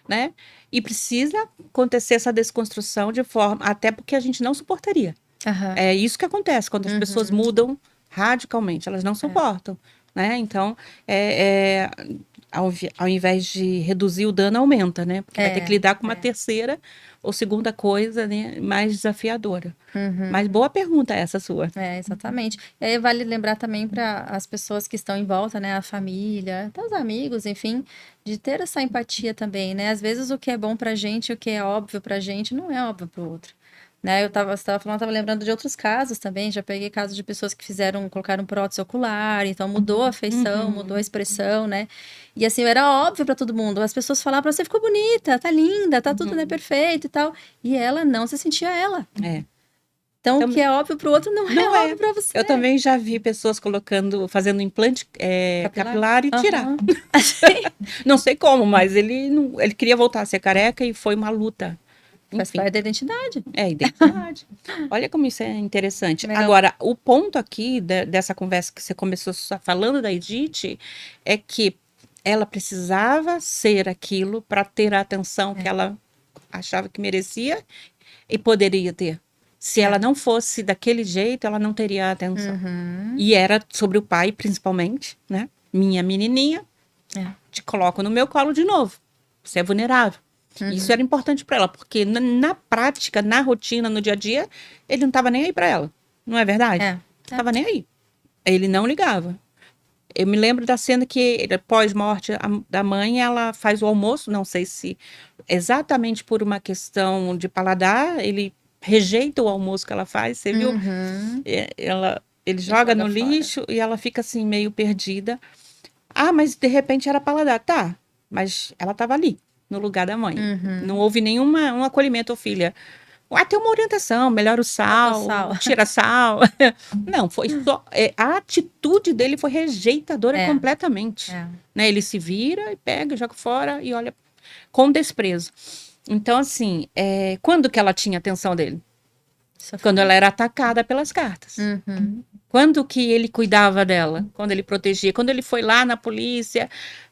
né? E precisa acontecer essa desconstrução de forma, até porque a gente não suportaria. É isso que acontece quando as pessoas mudam radicalmente, elas não suportam, né? Então, ao invés de reduzir o dano, aumenta, né? Porque vai ter que lidar com uma terceira ou segunda coisa, né, mais desafiadora. Mas boa pergunta essa sua. Exatamente. E aí vale lembrar também para as pessoas que estão em volta, né, a família, até os amigos, enfim, de ter essa empatia também, né? Às vezes o que é bom pra gente, o que é óbvio pra gente, não é óbvio pro outro. Né, você estava falando, estava lembrando de outros casos também, já peguei casos de pessoas que colocaram prótese ocular, então mudou a feição, mudou a expressão, né? E assim, era óbvio para todo mundo, as pessoas falavam, você ficou bonita, tá linda, tá tudo, né, perfeito e tal, e ela não se sentia ela. Então, o que é óbvio para o outro não é óbvio para você. Eu também já vi pessoas fazendo implante capilar e tirar. Não sei como, mas ele queria voltar a ser careca e foi uma luta. Faz parte da identidade. Identidade. Olha como isso é interessante. Legal. Agora, o ponto aqui dessa conversa que você começou falando da Edith é que ela precisava ser aquilo para ter a atenção que ela achava que merecia e poderia ter. Se ela não fosse daquele jeito, ela não teria a atenção. E era sobre o pai, principalmente, né? Minha menininha, te coloco no meu colo de novo. Você é vulnerável. Isso era importante para ela, porque na prática, na rotina, no dia a dia, ele não estava nem aí para ela. Não é verdade? Não estava nem aí. Ele não ligava. Eu me lembro da cena que, pós-morte da mãe, ela faz o almoço, não sei se exatamente por uma questão de paladar, ele rejeita o almoço que ela faz, você viu? Ele joga no lixo e ela fica assim, meio perdida. Mas de repente era paladar. Tá, mas ela estava ali, no lugar da mãe. Não houve nenhum acolhimento, filha. Tem uma orientação, melhora o sal, tira sal. Não, foi só... a atitude dele foi rejeitadora completamente. Né? Ele se vira e pega, joga fora e olha com desprezo. Então, assim, quando que ela tinha atenção dele? Quando ela era atacada pelas cartas. Quando que ele cuidava dela? Quando ele protegia? Quando ele foi lá na polícia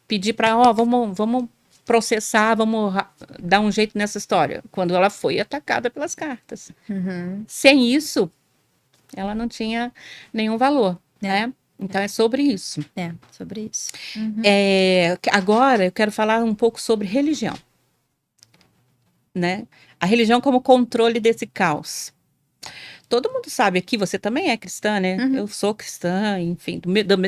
pedir para, vamos processar, vamos dar um jeito nessa história. Quando ela foi atacada pelas cartas. Sem isso, ela não tinha nenhum valor, né? Então, é sobre isso. Sobre isso. Agora, eu quero falar um pouco sobre religião. Né? A religião como controle desse caos. Todo mundo sabe aqui, você também é cristã, né? Eu sou cristã, enfim,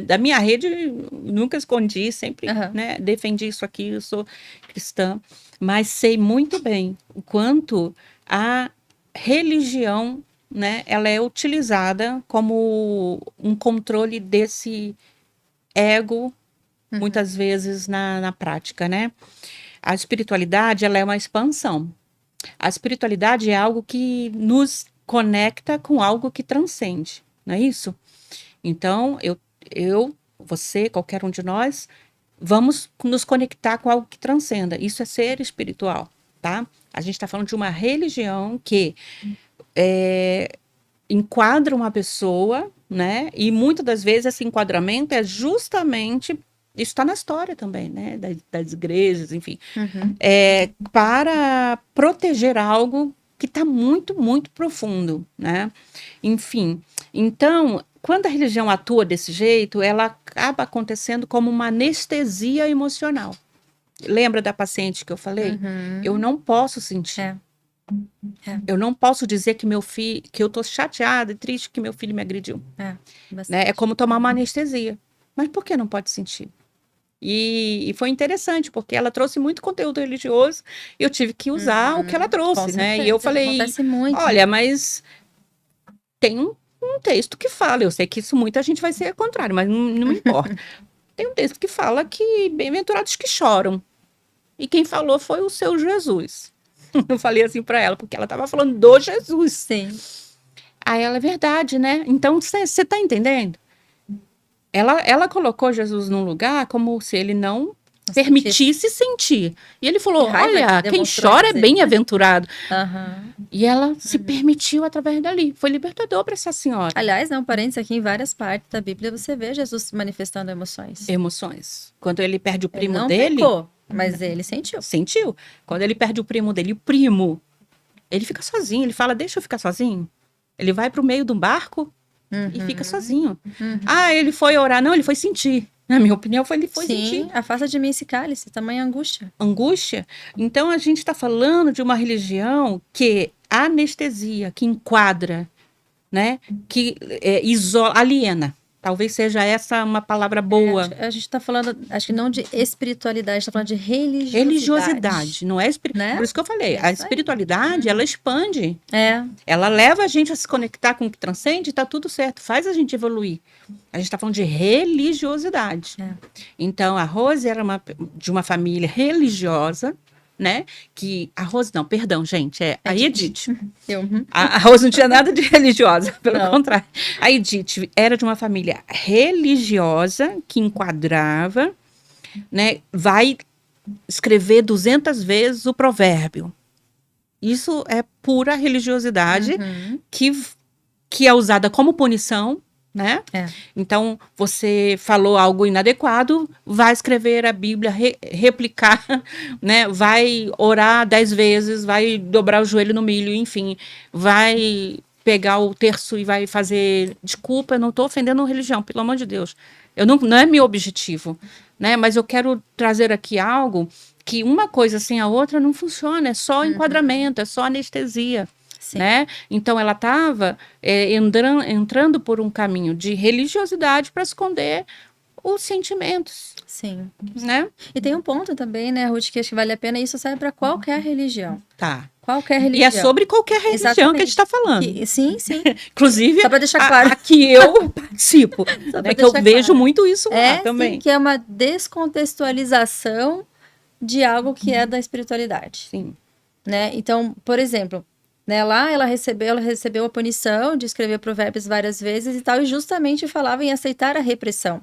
da minha rede, nunca escondi, sempre né, defendi isso aqui, eu sou cristã. Mas sei muito bem o quanto a religião né, ela é utilizada como um controle desse ego, muitas vezes na prática, né? A espiritualidade, ela é uma expansão. A espiritualidade é algo que nos conecta com algo que transcende, não é isso? Então, você, qualquer um de nós, vamos nos conectar com algo que transcenda. Isso é ser espiritual, tá? A gente está falando de uma religião que enquadra uma pessoa, né? E muitas das vezes esse enquadramento é justamente, isso está na história também, né? Das igrejas, enfim, para proteger algo que está muito, muito profundo, né? Enfim, então, quando a religião atua desse jeito, ela acaba acontecendo como uma anestesia emocional. Lembra da paciente que eu falei? Eu não posso sentir. Eu não posso dizer que que eu tô chateada e triste que meu filho me agrediu. Né? É como tomar uma anestesia. Mas por que não pode sentir? E foi interessante, porque ela trouxe muito conteúdo religioso e eu tive que usar o que ela trouxe, né? E eu falei, olha, mas tem um texto que fala, eu sei que isso muita gente vai ser contrário, mas não me importa. Tem um texto que fala que bem-aventurados que choram. E quem falou foi o seu Jesus. Eu falei assim para ela, porque ela estava falando do Jesus. Sim. Aí ela, é verdade, né? Então, você está entendendo? Ela colocou Jesus num lugar como se ele não permitisse sentir. E ele falou, olha, quem chora é bem-aventurado. E ela se permitiu através dali. Foi libertador para essa senhora. Aliás, um parênteses aqui, em várias partes da Bíblia você vê Jesus manifestando emoções. Emoções. Quando ele perde o primo ele não dele... Pecou, mas ele sentiu. Sentiu. Quando ele perde o primo dele, o primo, ele fica sozinho. Ele fala, deixa eu ficar sozinho. Ele vai para o meio de um barco e fica sozinho. Ah, ele foi orar. Não, ele foi sentir. Na minha opinião, ele foi sentir. Sim, afasta de mim esse cálice, tamanha angústia. Angústia? Então, a gente está falando de uma religião que anestesia, que enquadra, né? Que isola, aliena. Talvez seja essa uma palavra boa. A gente está falando, acho que não de espiritualidade, a gente está falando de religiosidade. Religiosidade, não é né? Por isso que eu falei, a espiritualidade, ela expande. Ela leva a gente a se conectar com o que transcende e tá tudo certo, faz a gente evoluir. A gente está falando de religiosidade. Então, a Rose era de uma família religiosa, né? A Rose, não, perdão, gente, a Edith. A Rose não tinha nada de religiosa, pelo contrário. A Edith era de uma família religiosa que enquadrava, né? Vai escrever 200 vezes o provérbio. Isso é pura religiosidade que é usada como punição, né? Então, você falou algo inadequado, vai escrever a Bíblia, replicar, né? Vai orar 10 vezes, vai dobrar o joelho no milho, enfim, vai pegar o terço e vai fazer, desculpa, eu não estou ofendendo a religião, pelo amor de Deus, não é meu objetivo, né? Mas eu quero trazer aqui algo que uma coisa sem a outra não funciona, é só enquadramento, é só anestesia. Né? Então ela estava entrando por um caminho de religiosidade para esconder os sentimentos. Sim. Né? E tem um ponto também, né, Ruth, que acho que vale a pena, isso serve para qualquer religião. Tá. Qualquer religião. E é sobre qualquer religião que a gente está falando. Sim. Inclusive, só para deixar claro. Aqui eu participo. Né, que eu vejo muito isso lá também. Sim, que é uma descontextualização de algo que é da espiritualidade. Sim. Né? Então, por exemplo, né, lá ela recebeu a punição de escrever provérbios várias vezes e tal, e justamente falava em aceitar a repressão.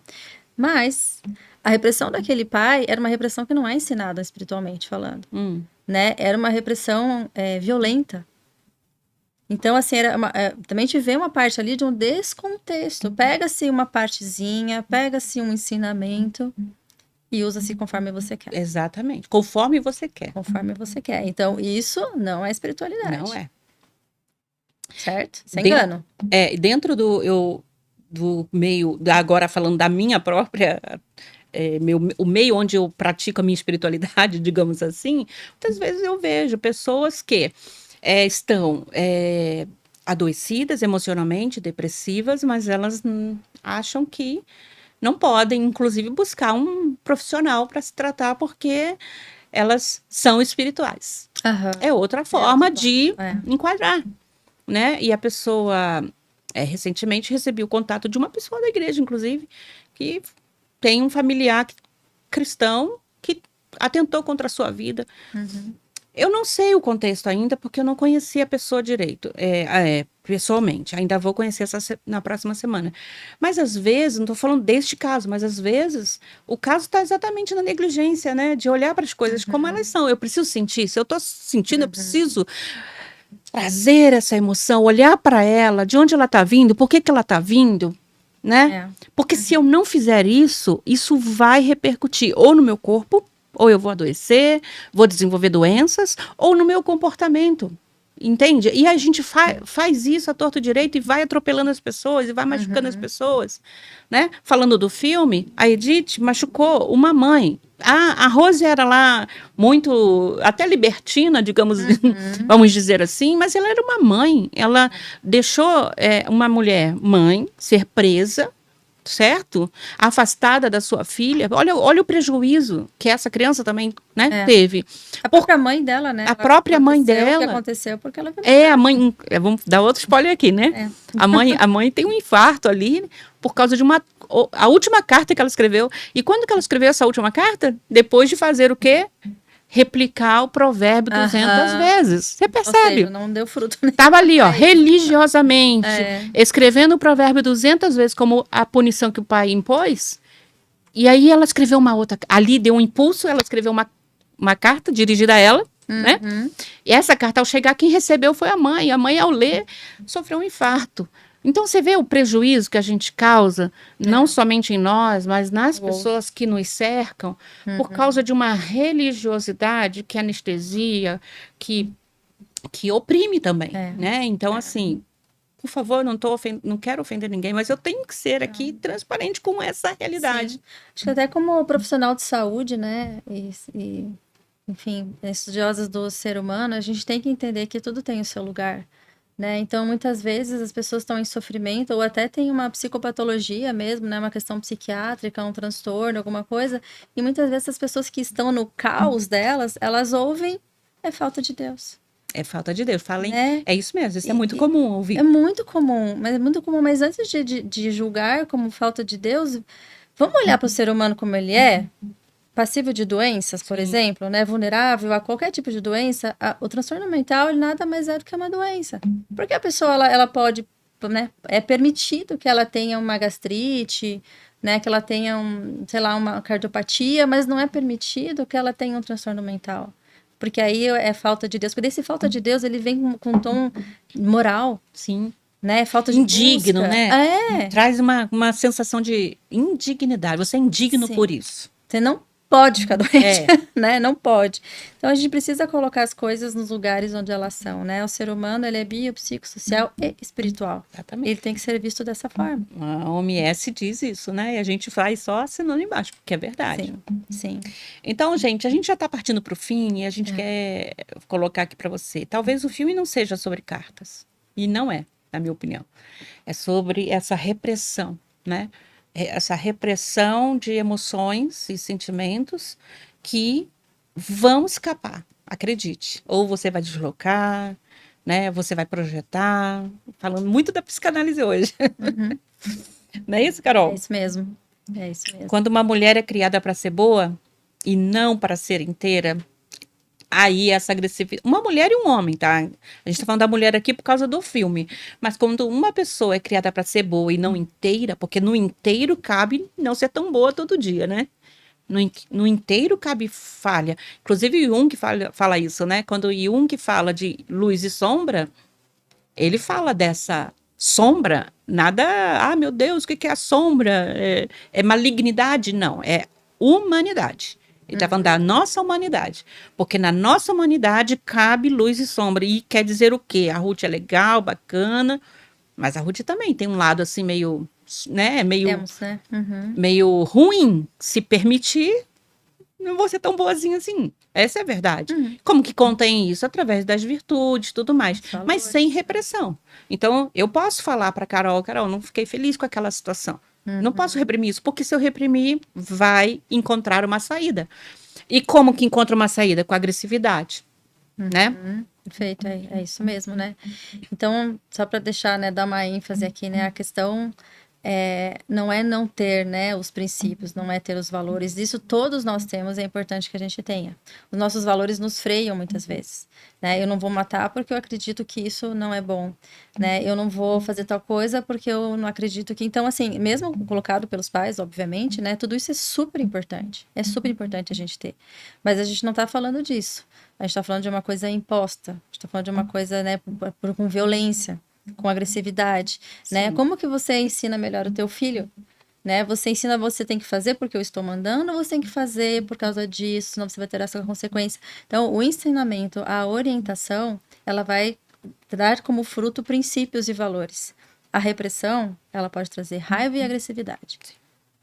Mas a repressão daquele pai era uma repressão que não é ensinada espiritualmente falando. Né? Era uma repressão violenta. Então, assim, também a gente vê uma parte ali de um descontexto. Pega-se uma partezinha, pega-se um ensinamento e usa-se conforme você quer. Exatamente. Conforme você quer. Conforme você quer. Então, isso não é espiritualidade. Não é. Certo? Sem engano. Dentro do meio, agora falando da minha própria, o meio onde eu pratico a minha espiritualidade, digamos assim, muitas vezes eu vejo pessoas que estão adoecidas emocionalmente, depressivas, mas elas acham que não podem, inclusive, buscar um profissional para se tratar porque elas são espirituais. É outra forma de enquadrar. né? E a pessoa, recentemente recebi o contato de uma pessoa da igreja, inclusive, que tem um familiar cristão que atentou contra a sua vida. Eu não sei o contexto ainda, porque eu não conheci a pessoa direito, pessoalmente. Ainda vou conhecer na próxima semana. Mas às vezes, não estou falando deste caso, mas às vezes o caso está exatamente na negligência, né? De olhar para as coisas como elas são. Eu preciso sentir. Se eu estou sentindo, eu preciso trazer essa emoção, olhar para ela, de onde ela está vindo, por que ela está vindo, né? Porque se eu não fizer isso, isso vai repercutir ou no meu corpo, ou eu vou adoecer, vou desenvolver doenças, ou no meu comportamento, entende? E a gente faz isso à torto direito e vai atropelando as pessoas e vai machucando as pessoas, né? Falando do filme, a Edith machucou uma mãe. A Rose era lá muito, até libertina, digamos, vamos dizer assim, mas ela era uma mãe. Ela deixou uma mulher mãe ser presa, certo? Afastada da sua filha. Olha o prejuízo que essa criança também, né, teve. A própria mãe dela, né? A própria mãe dela. O que aconteceu porque ela... A mãe... Vamos dar outro spoiler aqui, né? A mãe tem um infarto ali por causa de a última carta que ela escreveu. E quando que ela escreveu essa última carta? Depois de fazer o quê? Replicar o provérbio 200 vezes. Você percebe? Ou seja, não deu fruto. Né? Tava ali, ó, religiosamente, escrevendo o provérbio 200 vezes como a punição que o pai impôs. E aí ela escreveu uma outra, ali deu um impulso, ela escreveu uma carta dirigida a ela, né? E essa carta, ao chegar, quem recebeu foi a mãe. A mãe, ao ler, sofreu um infarto. Então, você vê o prejuízo que a gente causa, não somente em nós, mas nas pessoas que nos cercam, por causa de uma religiosidade que anestesia, que oprime também, né? Então, assim, por favor, não quero ofender ninguém, mas eu tenho que ser aqui transparente com essa realidade. Sim. Acho que até como profissional de saúde, né? Enfim, estudiosas do ser humano, a gente tem que entender que tudo tem o seu lugar. Né? Então, muitas vezes as pessoas estão em sofrimento ou até tem uma psicopatologia mesmo, né? Uma questão psiquiátrica, um transtorno, alguma coisa. E muitas vezes as pessoas que estão no caos delas, elas ouvem é falta de Deus. É falta de Deus. Falem, é isso mesmo, isso é muito comum ouvir. É muito comum, mas antes de julgar como falta de Deus, vamos olhar para o ser humano como ele é? Passível de doenças, por exemplo, né, vulnerável a qualquer tipo de doença, o transtorno mental ele nada mais é do que uma doença. Porque a pessoa ela pode, né, é permitido que ela tenha uma gastrite, né, que ela tenha sei lá, uma cardiopatia, mas não é permitido que ela tenha um transtorno mental. Porque aí é falta de Deus. Porque esse falta de Deus, ele vem com um tom moral. Sim. Né? Falta de indigno, busca. Né? Traz uma sensação de indignidade. Você é indigno por isso. Você não pode ficar doente, né? Não pode. Então, a gente precisa colocar as coisas nos lugares onde elas são, né? O ser humano, ele é biopsicossocial e espiritual. Exatamente. Ele tem que ser visto dessa forma. A OMS diz isso, né? E a gente faz só assinando embaixo, porque é verdade. Sim. Então, gente, a gente já está partindo para o fim e a gente quer colocar aqui para você. Talvez o filme não seja sobre cartas. E não é, na minha opinião. É sobre essa repressão, né? Essa repressão de emoções e sentimentos que vão escapar, acredite. Ou você vai deslocar, né? Você vai projetar. Falando muito da psicanálise hoje. Não é isso, Carol? É isso mesmo. É isso mesmo. Quando uma mulher é criada para ser boa e não para ser inteira, aí essa agressividade... Uma mulher e um homem, tá? A gente tá falando da mulher aqui por causa do filme. Mas quando uma pessoa é criada para ser boa e não inteira, porque no inteiro cabe não ser tão boa todo dia, né? No inteiro cabe falha. Inclusive Jung fala isso, né? Quando Jung fala de luz e sombra, ele fala dessa sombra, nada... Ah, meu Deus, o que é a sombra? É malignidade? Não, é humanidade. Ele está falando da nossa humanidade. Porque na nossa humanidade cabe luz e sombra. E quer dizer o quê? A Ruth é legal, bacana, mas a Ruth também tem um lado assim meio, né? Meio ruim. Se permitir, não vou ser tão boazinha assim. Essa é a verdade. Como que contém isso? Através das virtudes, tudo mais. Mas sem repressão. Então, eu posso falar para Carol, não fiquei feliz com aquela situação. Não posso reprimir isso, porque se eu reprimir, vai encontrar uma saída. E como que encontra uma saída? Com agressividade. né? Perfeito, é isso mesmo, né? Então, só para deixar, né, dar uma ênfase aqui, né, a questão não é não ter, né, os princípios, não é ter os valores, isso todos nós temos, é importante que a gente tenha. Os nossos valores nos freiam muitas vezes, né? Eu não vou matar porque eu acredito que isso não é bom, né? Eu não vou fazer tal coisa porque eu não acredito que... Então, assim, mesmo colocado pelos pais, obviamente, né, tudo isso é super importante a gente ter. Mas a gente não tá falando disso. A gente está falando de uma coisa imposta, a gente está falando de uma coisa, né, com violência, com agressividade, né? Como que você ensina melhor o teu filho? Né? Você ensina, você tem que fazer porque eu estou mandando, ou você tem que fazer por causa disso, senão você vai ter essa consequência. Então, o ensinamento, a orientação, ela vai dar como fruto princípios e valores. A repressão, ela pode trazer raiva e agressividade,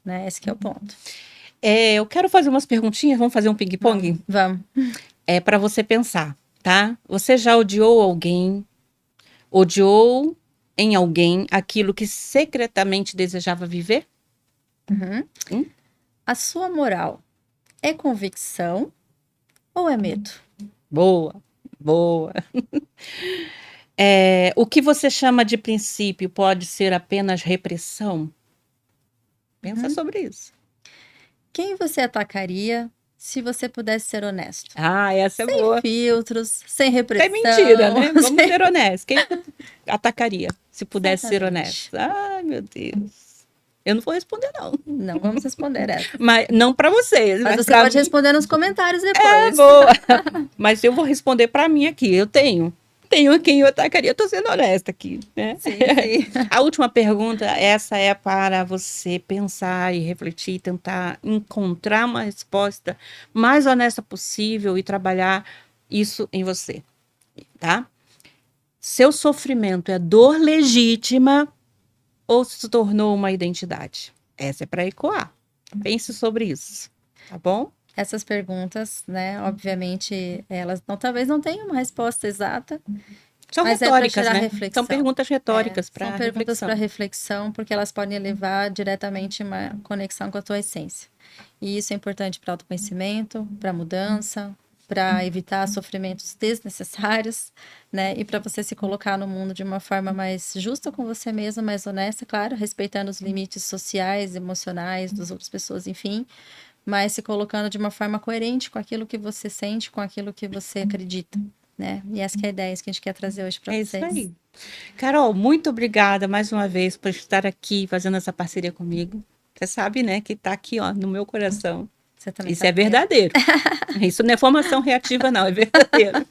né? Esse que é o ponto. Eu quero fazer umas perguntinhas, vamos fazer um ping-pong? Vamos. É para você pensar, tá? Você já odiou alguém? Odiou em alguém aquilo que secretamente desejava viver? A sua moral é convicção ou é medo? Boa, boa. O que você chama de princípio pode ser apenas repressão? Pensa sobre isso. Quem você atacaria se você pudesse ser honesto? Essa é Sem boa. filtros, sem repressão. É mentira, né? Vamos ser honestos. Quem atacaria se pudesse ser Exatamente. honesto? Ai, meu Deus. Eu não vou responder, não. Não vamos responder essa. Mas não para vocês. Mas você pra pode mim... responder nos comentários depois. Boa. Mas eu vou responder para mim aqui. Eu tenho quem eu atacaria. Eu tô sendo honesta aqui, né? Sim, sim. A última pergunta, essa é para você pensar e refletir, tentar encontrar uma resposta mais honesta possível e trabalhar isso em você, tá? Seu sofrimento é dor legítima ou se tornou uma identidade? Essa é para ecoar. Pense sobre isso, tá bom? Essas perguntas, né, obviamente, elas talvez não tenham uma resposta exata. São mas retóricas, né? reflexão. São perguntas retóricas para reflexão. São perguntas para reflexão, porque elas podem levar diretamente uma conexão com a tua essência. E isso é importante para autoconhecimento, para mudança, para evitar sofrimentos desnecessários, né? E para você se colocar no mundo de uma forma mais justa com você mesma, mais honesta, claro, respeitando os limites sociais, emocionais das outras pessoas, enfim, mas se colocando de uma forma coerente com aquilo que você sente, com aquilo que você acredita, né? E essa que é a ideia que a gente quer trazer hoje para vocês. Isso aí. Carol, muito obrigada mais uma vez por estar aqui fazendo essa parceria comigo. Você sabe, né, que está aqui, ó, no meu coração. Isso é verdadeiro. Isso não é formação reativa, não, é verdadeiro.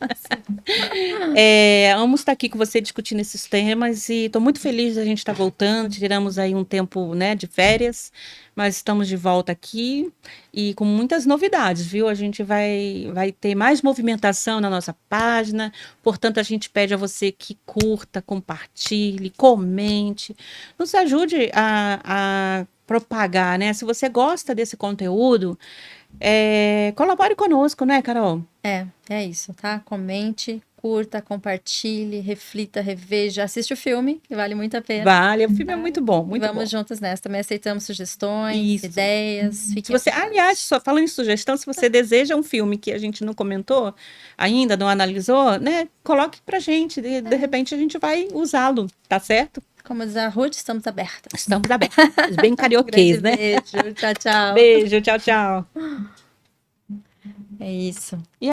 Amo estar aqui com você discutindo esses temas e estou muito feliz de a gente estar voltando. Tiramos aí um tempo, né, de férias, mas estamos de volta aqui e com muitas novidades, viu? A gente vai ter mais movimentação na nossa página, portanto, a gente pede a você que curta, compartilhe, comente, nos ajude a propagar, né? Se você gosta desse conteúdo, colabore conosco, né, Carol? É isso, tá? Comente, curta, compartilhe, reflita, reveja, assiste o filme, que vale muito a pena. Vale, o filme é muito bom, muito Vamos bom. juntas nessa. Também aceitamos sugestões, ideias. Se você, aliás, só falando em sugestão, se você deseja um filme que a gente não comentou ainda, não analisou, né? Coloque pra gente, de repente a gente vai usá-lo, tá certo? Como diz a Ruth, estamos abertas. Estamos abertas. Bem carioquês, né? Beijo, tchau, tchau. Beijo, tchau, tchau. É isso.